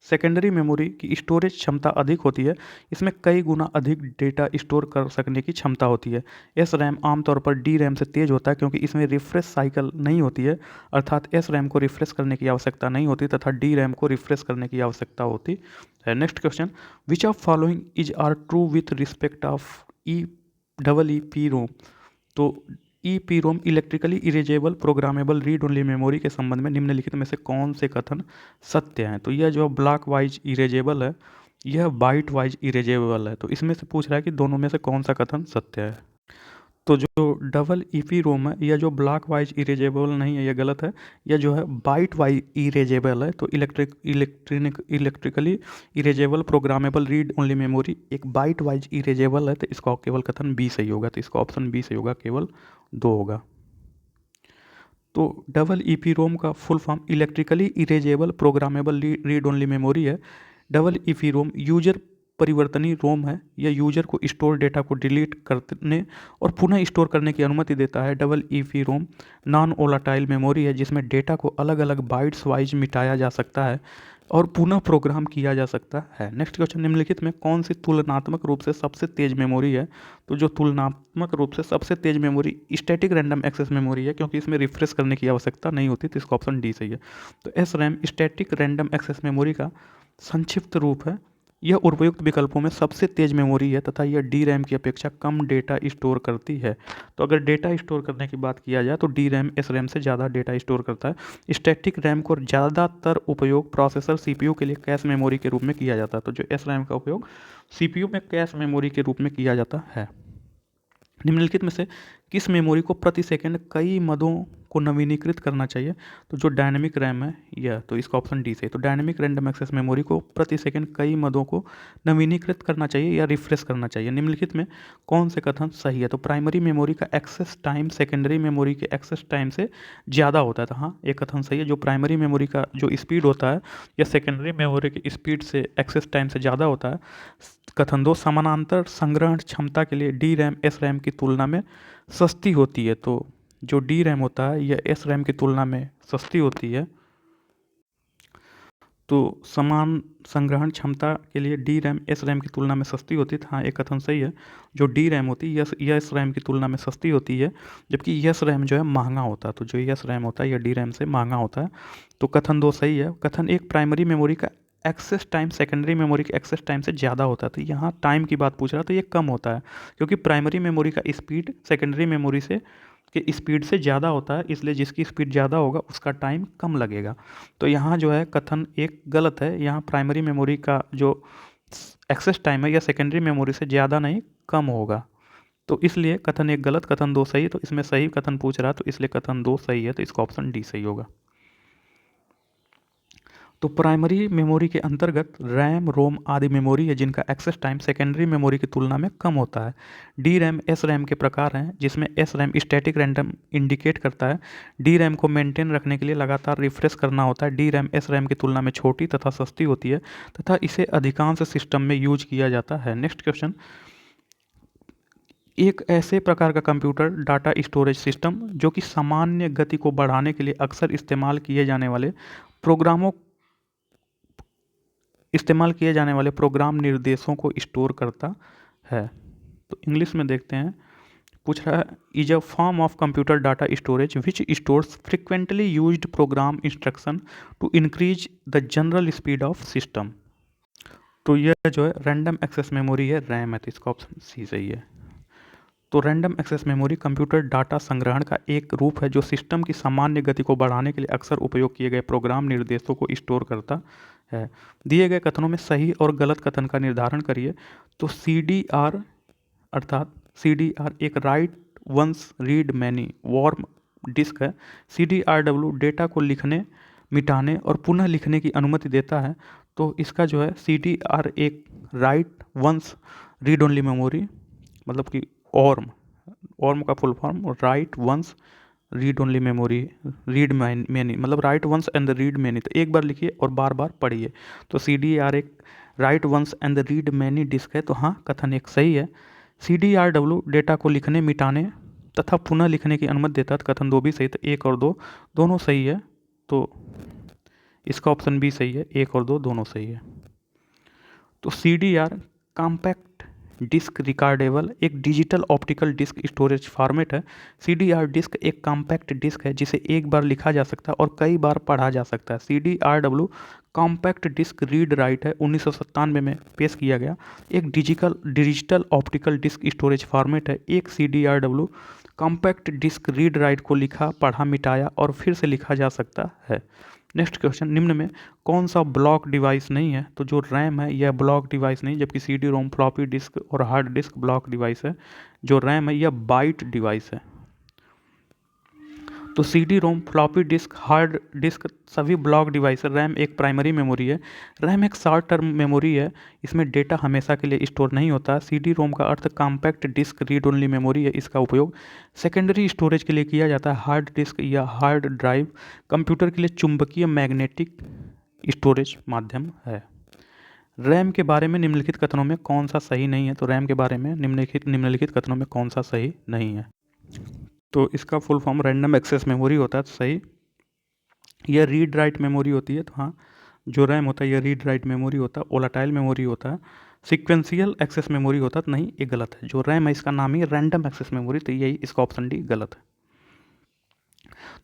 सेकेंडरी मेमोरी की स्टोरेज क्षमता अधिक होती है। इसमें कई गुना अधिक डेटा स्टोर कर सकने की क्षमता होती है। एस रैम आमतौर पर डी रैम से तेज होता है, क्योंकि इसमें रिफ्रेश साइकिल नहीं होती है, अर्थात एस रैम को रिफ्रेश करने की आवश्यकता नहीं होती तथा डी रैम को रिफ्रेश करने की आवश्यकता होती है। Next question, which of following is are true with respect of E P ROM. तो E P ROM electrically erasable programmable read only memory के संबंध में निम्नलिखित में से कौन से कथन सत्य हैं? तो यह जो ब्लॉक वाइज इरेजेबल है, यह बाइट वाइज इरेजेबल है। तो इसमें से पूछ रहा है कि दोनों में से कौन सा कथन सत्य है। तो जो डबल ई पी रोम है, यह जो ब्लॉक वाइज इरेजेबल नहीं है, यह गलत है। यह जो है बाइट वाइज इरेजेबल है। तो electrically erasable programmable read only memory एक बाइट वाइज इरेजेबल है। तो इसका केवल कथन बी सही होगा। तो इसका ऑप्शन बी सही होगा, केवल 2 होगा। तो डबल ई पी रोम का full form electrically erasable programmable read only memory है। Double E P ROM user परिवर्तनीय रोम है। यह यूजर को स्टोर डेटा को डिलीट करने और पुनः स्टोर करने की अनुमति देता है। डबल ईपी रोम नॉन वोलाटाइल मेमोरी है जिसमें डेटा को अलग अलग बाइट्स वाइज मिटाया जा सकता है और पुनः प्रोग्राम किया जा सकता है। नेक्स्ट क्वेश्चन, निम्नलिखित में कौन सी तुलनात्मक रूप से सबसे तेज मेमोरी है? तो जो तुलनात्मक रूप से सबसे तेज memory static random access memory है, क्योंकि इसमें रिफ्रेश करने की आवश्यकता नहीं होती, तो इसका ऑप्शन डी सही है। तो S RAM static random access memory का संक्षिप्त रूप है। यह उपयुक्त विकल्पों में सबसे तेज मेमोरी है तथा यह डी रैम की अपेक्षा कम डेटा स्टोर करती है। तो अगर डेटा स्टोर करने की बात किया जाए तो डी रैम एस रैम से ज़्यादा डेटा स्टोर करता है। स्टैटिक रैम को ज़्यादातर उपयोग प्रोसेसर सीपीयू के लिए कैश मेमोरी के रूप में किया जाता है। तो जो एस रैम का उपयोग सीपीयू में कैश मेमोरी के रूप में किया जाता है। निम्नलिखित में से किस मेमोरी को प्रति सेकंड कई मदों को नवीनीकृत करना चाहिए? तो जो डायनेमिक रैम है यह, तो इसका ऑप्शन डी से। तो डायनेमिक रैंडम एक्सेस मेमोरी को प्रति सेकंड कई मदों को नवीनीकृत करना चाहिए या रिफ्रेश करना चाहिए। निम्नलिखित में कौन से कथन सही है? तो प्राइमरी मेमोरी का एक्सेस टाइम सेकेंडरी मेमोरी के एक्सेस टाइम से ज़्यादा होता है। तो हाँ, एक कथन सही है। जो प्राइमरी मेमोरी का जो स्पीड होता है या सेकेंडरी मेमोरी की स्पीड से एक्सेस टाइम से ज़्यादा होता है। कथन दो, समानांतर संग्रहण क्षमता के लिए डी रैम एस रैम की तुलना में सस्ती होती है। तो जो डी रैम होता है यह एस रैम की तुलना में सस्ती होती है। तो समान संग्रहण क्षमता के लिए डी रैम एस रैम की तुलना में सस्ती होती है। हाँ, एक कथन सही है। जो डी रैम होती है यह एस रैम की तुलना में सस्ती होती है, जबकि यस रैम जो है महंगा होता है। तो जो यस रैम होता है यह डी रैम से महंगा होता है। तो कथन दो सही है। कथन एक, प्राइमरी मेमोरी का एक्सेस टाइम सेकेंडरी मेमोरी के एक्सेस टाइम से ज़्यादा होता है। तो यहाँ टाइम की बात पूछ रहा है, तो ये कम होता है क्योंकि प्राइमरी मेमोरी का स्पीड सेकेंडरी मेमोरी से के स्पीड से ज़्यादा होता है, इसलिए जिसकी स्पीड ज़्यादा होगा उसका टाइम कम लगेगा। तो यहाँ जो है कथन एक गलत है। यहाँ प्राइमरी मेमोरी का जो एक्सेस टाइम है या सेकेंडरी मेमोरी से ज़्यादा नहीं कम होगा, तो इसलिए कथन एक गलत, कथन दो सही। तो इसमें सही कथन पूछ रहा है, तो इसलिए कथन दो सही है। तो इसका ऑप्शन डी सही होगा। तो प्राइमरी मेमोरी के अंतर्गत रैम रोम आदि मेमोरी है जिनका एक्सेस टाइम सेकेंडरी मेमोरी की तुलना में कम होता है। डी रैम एस रैम के प्रकार हैं जिसमें S RAM static random indicate करता है। डी रैम को मेंटेन रखने के लिए लगातार रिफ्रेश करना होता है। डी रैम एस रैम की तुलना में छोटी तथा सस्ती होती है तथा इसे अधिकांश सिस्टम में यूज किया जाता है। नेक्स्ट क्वेश्चन, एक ऐसे प्रकार का कंप्यूटर डाटा स्टोरेज सिस्टम जो कि सामान्य गति को बढ़ाने के लिए अक्सर इस्तेमाल किए जाने वाले प्रोग्राम निर्देशों को स्टोर करता है। तो इंग्लिश में देखते हैं, पूछ रहा है, is a form of computer data storage which stores frequently used program instruction to increase the general speed of system. तो यह जो है रैंडम एक्सेस मेमोरी है, रैम है। तो इसका ऑप्शन सी सही है। तो random access memory computer data संग्रहण का एक रूप है जो सिस्टम की सामान्य गति को बढ़ाने के लिए अक्सर उपयोग किए गए प्रोग्राम निर्देशों को स्टोर करता है। दिए गए कथनों में सही और गलत कथन का निर्धारण करिए। तो CDR अर्थात CDR एक write once read many warm disk है। CDRW डेटा को लिखने, मिटाने और पुनः लिखने की अनुमति देता है। तो इसका जो है CDR एक write once read only memory, मतलब कि ऑर्म का full form write once read only memory, read many मतलब write once and the read many. तो एक बार लिखिए और बार बार पढ़िए। तो CDR एक write once and the read many disk है। तो हाँ, कथन एक सही है। CDRW डेटा को लिखने, मिटाने तथा पुनः लिखने की अनुमति देता है। तो कथन दो भी सही। तो एक और दो दोनों सही है। तो इसका ऑप्शन भी सही है, एक और दो दोनों सही है। तो CDR कॉम्पैक्ट डिस्क रिकॉर्डेबल एक digital optical disk storage format है। CDR डिस्क एक कॉम्पैक्ट डिस्क है जिसे एक बार लिखा जा सकता है और कई बार पढ़ा जा सकता है। CDRW compact disk read write है, 1997 में पेश किया गया एक digital optical disk storage format है। एक CDRW compact disk read write को लिखा, पढ़ा, मिटाया और फिर से लिखा जा सकता है। नेक्स्ट क्वेश्चन, निम्न में कौन सा ब्लॉक डिवाइस नहीं है? तो जो रैम है यह ब्लॉक डिवाइस नहीं, जबकि CD रोम फ्लॉपी डिस्क और हार्ड डिस्क ब्लॉक डिवाइस है। जो रैम है यह बाइट डिवाइस है। तो CD रोम फ्लॉपी डिस्क हार्ड डिस्क सभी ब्लॉक डिवाइस है। रैम एक प्राइमरी मेमोरी है। रैम एक शॉर्ट टर्म मेमोरी है, इसमें डेटा हमेशा के लिए स्टोर नहीं होता। CD रोम का अर्थ compact disk read only memory है। इसका उपयोग सेकेंडरी स्टोरेज के लिए किया जाता है। हार्ड डिस्क या हार्ड ड्राइव कंप्यूटर के लिए चुंबकीय मैग्नेटिक स्टोरेज माध्यम है। रैम के बारे में निम्नलिखित कथनों में कौन सा सही नहीं है? तो रैम के बारे में निम्नलिखित कथनों में कौन सा सही नहीं है? तो इसका full form random access memory होता है, तो सही। यह रीड राइट मेमोरी होती है, तो हाँ, जो रैम होता है यह रीड राइट मेमोरी होता है। वोलाटाइल मेमोरी होता है। सीक्वेंशियल एक्सेस मेमोरी होता है, तो नहीं, ये गलत है। जो रैम है इसका नाम ही रैंडम एक्सेस मेमोरी, तो यही इसका ऑप्शन डी गलत है।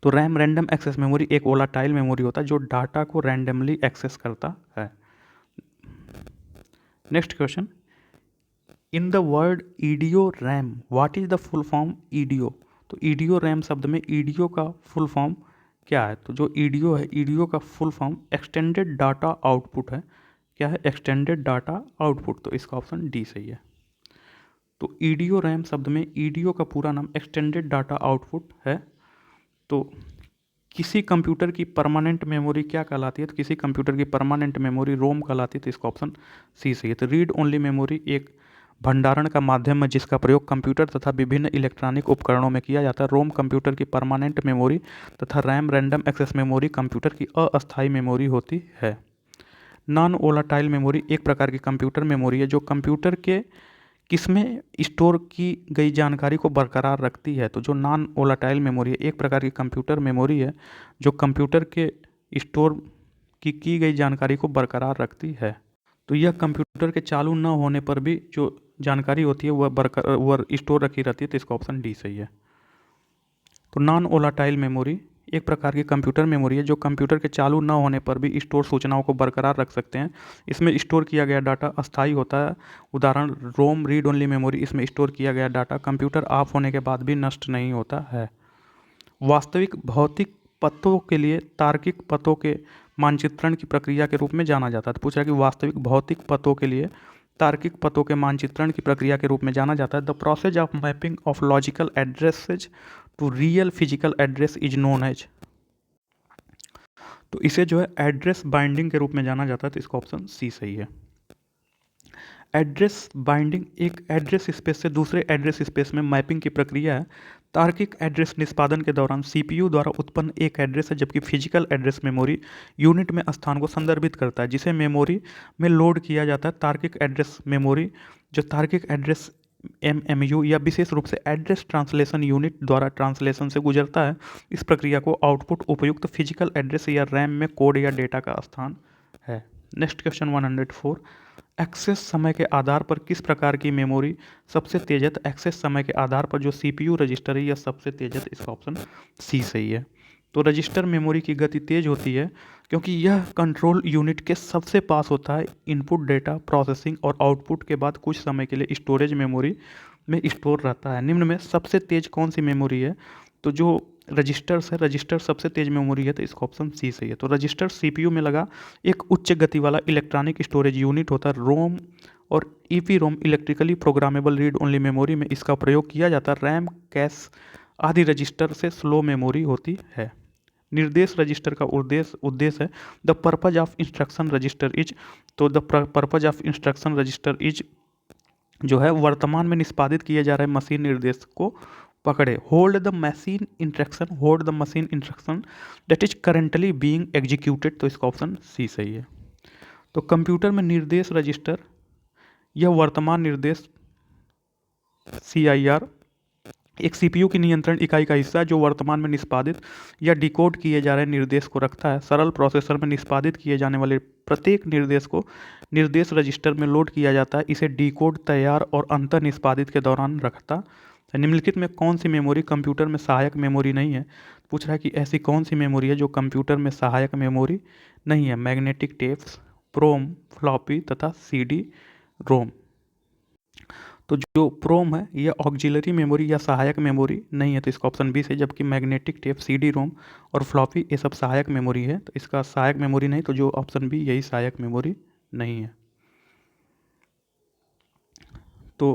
तो रैम रैंडम एक्सेस मेमोरी एक वोलाटाइल मेमोरी होता है जो डाटा को रैंडमली एक्सेस करता है। Next question, in the word EDO RAM what is the full form EDO? तो ईडियो रैम शब्द में ईडियो का फुल फॉर्म क्या है? तो जो ईडियो है, ईडियो का full form extended data output है। क्या है? Extended data output. तो इसका ऑप्शन डी सही है। तो ईडियो रैम शब्द में ईडियो का पूरा नाम एक्सटेंडेड डाटा आउटपुट है। तो किसी कंप्यूटर की परमानेंट मेमोरी क्या कहलाती है? तो किसी कंप्यूटर की परमानेंट मेमोरी रोम कहलाती है। तो इसका ऑप्शन सी सही है। तो रीड ओनली मेमोरी एक भंडारण का माध्यम है जिसका प्रयोग कंप्यूटर तथा विभिन्न इलेक्ट्रॉनिक उपकरणों में किया जाता है। रोम कंप्यूटर की परमानेंट मेमोरी तथा RAM random access memory computer की अस्थायी मेमोरी होती है। नॉन वोलाटाइल मेमोरी एक प्रकार की कंप्यूटर मेमोरी है जो कंप्यूटर के किसमें स्टोर की गई जानकारी को बरकरार रखती है। तो जो नॉन वोलाटाइल मेमोरी है एक प्रकार की कंप्यूटर मेमोरी है जो कंप्यूटर के स्टोर की गई जानकारी को बरकरार रखती है। तो यह कंप्यूटर के चालू न होने पर भी जो जानकारी होती है वह स्टोर रखी रहती है। तो इसका ऑप्शन डी सही है। तो नॉन वोलाटाइल मेमोरी एक प्रकार की कंप्यूटर मेमोरी है जो कंप्यूटर के चालू न होने पर भी स्टोर सूचनाओं को बरकरार रख सकते हैं। इसमें स्टोर किया गया डाटा अस्थायी होता है। उदाहरण रोम रीड ओनली मेमोरी, इसमें स्टोर किया गया डाटा कंप्यूटर ऑफ होने के बाद भी नष्ट नहीं होता है। वास्तविक भौतिक पतों के लिए तार्किक पतों के मानचित्रण की प्रक्रिया के रूप में जाना जाता है। तो पूछा कि वास्तविक भौतिक पतों के लिए तार्किक पतों के मानचित्रण की प्रक्रिया के रूप में जाना जाता है। The process of mapping of logical addresses to real physical address is known as. तो इसे जो है एड्रेस बाइंडिंग के रूप में जाना जाता है। तो इसका ऑप्शन सी सही है। एड्रेस बाइंडिंग एक एड्रेस स्पेस से दूसरे एड्रेस स्पेस में मैपिंग की प्रक्रिया है। तार्किक एड्रेस निष्पादन के दौरान सीपीयू द्वारा उत्पन्न एक एड्रेस है जबकि फिजिकल एड्रेस मेमोरी यूनिट में स्थान को संदर्भित करता है जिसे मेमोरी में लोड किया जाता है। तार्किक एड्रेस मेमोरी जो तार्किक एड्रेस एमएमयू या विशेष रूप से एड्रेस ट्रांसलेशन यूनिट द्वारा ट्रांसलेशन से गुजरता है। इस प्रक्रिया को आउटपुट उपयुक्त फिजिकल एड्रेस या रैम में कोड या डेटा का स्थान है। नेक्स्ट क्वेश्चन 104, एक्सेस समय के आधार पर किस प्रकार की मेमोरी सबसे तेज है? तो एक्सेस समय के आधार पर जो सीपीयू रजिस्टर है यह सबसे तेज है। इसका ऑप्शन सी सही है। तो रजिस्टर मेमोरी की गति तेज होती है क्योंकि यह कंट्रोल यूनिट के सबसे पास होता है। इनपुट डेटा प्रोसेसिंग और आउटपुट के बाद कुछ समय के लिए स्टोरेज मेमोरी में स्टोर रहता है। निम्न में सबसे तेज कौन सी मेमोरी है? तो जो रजिस्टर्स है, रजिस्टर सबसे तेज मेमोरी है। तो इसका ऑप्शन सी सही है। तो रजिस्टर सीपीयू में लगा एक उच्च गति वाला इलेक्ट्रॉनिक स्टोरेज यूनिट होता है। रोम और EPROM electrically programmable read only memory में इसका प्रयोग किया जाता है। रैम कैश आदि रजिस्टर से स्लो मेमोरी होती है। निर्देश रजिस्टर का उद्देश्य है the purpose of instruction register is. तो the purpose of instruction register is जो है वर्तमान में निष्पादित किए जा रहे मशीन निर्देश को पकड़े। Hold the machine instruction that is currently being executed. तो इसका ऑप्शन सी सही है। तो कंप्यूटर में निर्देश रजिस्टर यह वर्तमान निर्देश CIR एक सीपीयू की नियंत्रण इकाई का हिस्सा है जो वर्तमान में निष्पादित या डिकोड किए जा रहे निर्देश को रखता है। सरल प्रोसेसर में निष्पादित किए जाने वाले प्रत्येक निर्देश को निर्देश रजिस्टर में लोड किया जाता है। इसे डिकोड तैयार और अंतर निष्पादित के दौरान रखता है। निम्नलिखित में कौन सी मेमोरी कंप्यूटर में सहायक मेमोरी नहीं है? पूछ रहा है कि ऐसी कौन सी मेमोरी है जो कंप्यूटर में सहायक मेमोरी नहीं है? मैग्नेटिक टेप्स, प्रोम, फ्लॉपी तथा CD रोम। तो जो प्रोम है यह ऑक्सिलरी मेमोरी या सहायक मेमोरी नहीं है। तो इसका ऑप्शन बी से, जबकि मैग्नेटिक टेप, CD रोम और फ्लॉपी ये सब सहायक मेमोरी है। तो इसका सहायक मेमोरी नहीं, तो जो ऑप्शन बी यही सहायक मेमोरी नहीं है। तो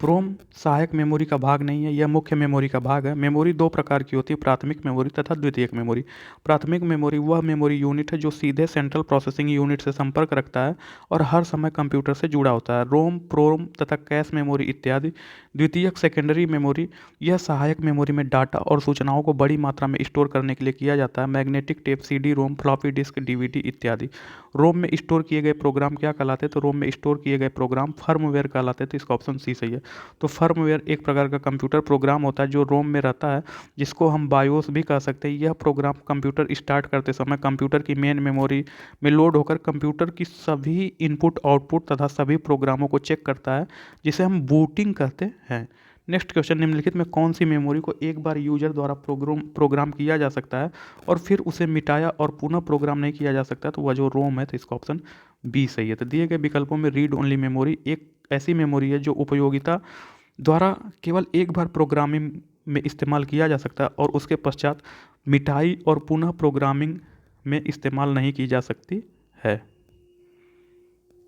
रोम सहायक मेमोरी का भाग नहीं है, यह मुख्य मेमोरी का भाग है। मेमोरी दो प्रकार की होती है, प्राथमिक मेमोरी तथा द्वितीयक मेमोरी। प्राथमिक मेमोरी वह मेमोरी यूनिट है जो सीधे सेंट्रल प्रोसेसिंग यूनिट से संपर्क रखता है और हर समय कंप्यूटर से जुड़ा होता है, रोम, प्रोम तथा कैश मेमोरी इत्यादि। द्वितीयक सेकेंडरी मेमोरी, यह सहायक मेमोरी में डाटा और सूचनाओं को बड़ी मात्रा में स्टोर करने के लिए किया जाता है, magnetic tape, CD ROM, floppy disk, DVD इत्यादि। रोम में स्टोर किए गए प्रोग्राम क्या कहलाते हैं? तो रोम में स्टोर किए गए प्रोग्राम फर्मवेयर कहलाते हैं, तो इसका ऑप्शन सी सही है। तो फर्मवेयर एक प्रकार का कंप्यूटर प्रोग्राम होता है जो रोम में रहता है, जिसको हम बायोस भी कह सकते हैं। यह प्रोग्राम कंप्यूटर स्टार्ट करते समय कंप्यूटर की मेन मेमोरी में लोड होकर कंप्यूटर की सभी इनपुट आउटपुट तथा सभी प्रोग्रामों को चेक करता है, जिसे हम बूटिंग कहते हैं। नेक्स्ट क्वेश्चन, निम्नलिखित में कौन सी मेमोरी को एक बार यूजर द्वारा प्रोग्राम किया जा सकता है और फिर उसे मिटाया और पुनः प्रोग्राम नहीं किया जा सकता? तो वह जो रोम है, तो इसका ऑप्शन बी सही है। तो दिए गए विकल्पों में रीड ओनली मेमोरी एक ऐसी मेमोरी है जो उपयोगिता द्वारा केवल एक बार प्रोग्रामिंग में इस्तेमाल किया जा सकता है और उसके पश्चात मिटाई और पुनः प्रोग्रामिंग में इस्तेमाल नहीं की जा सकती है।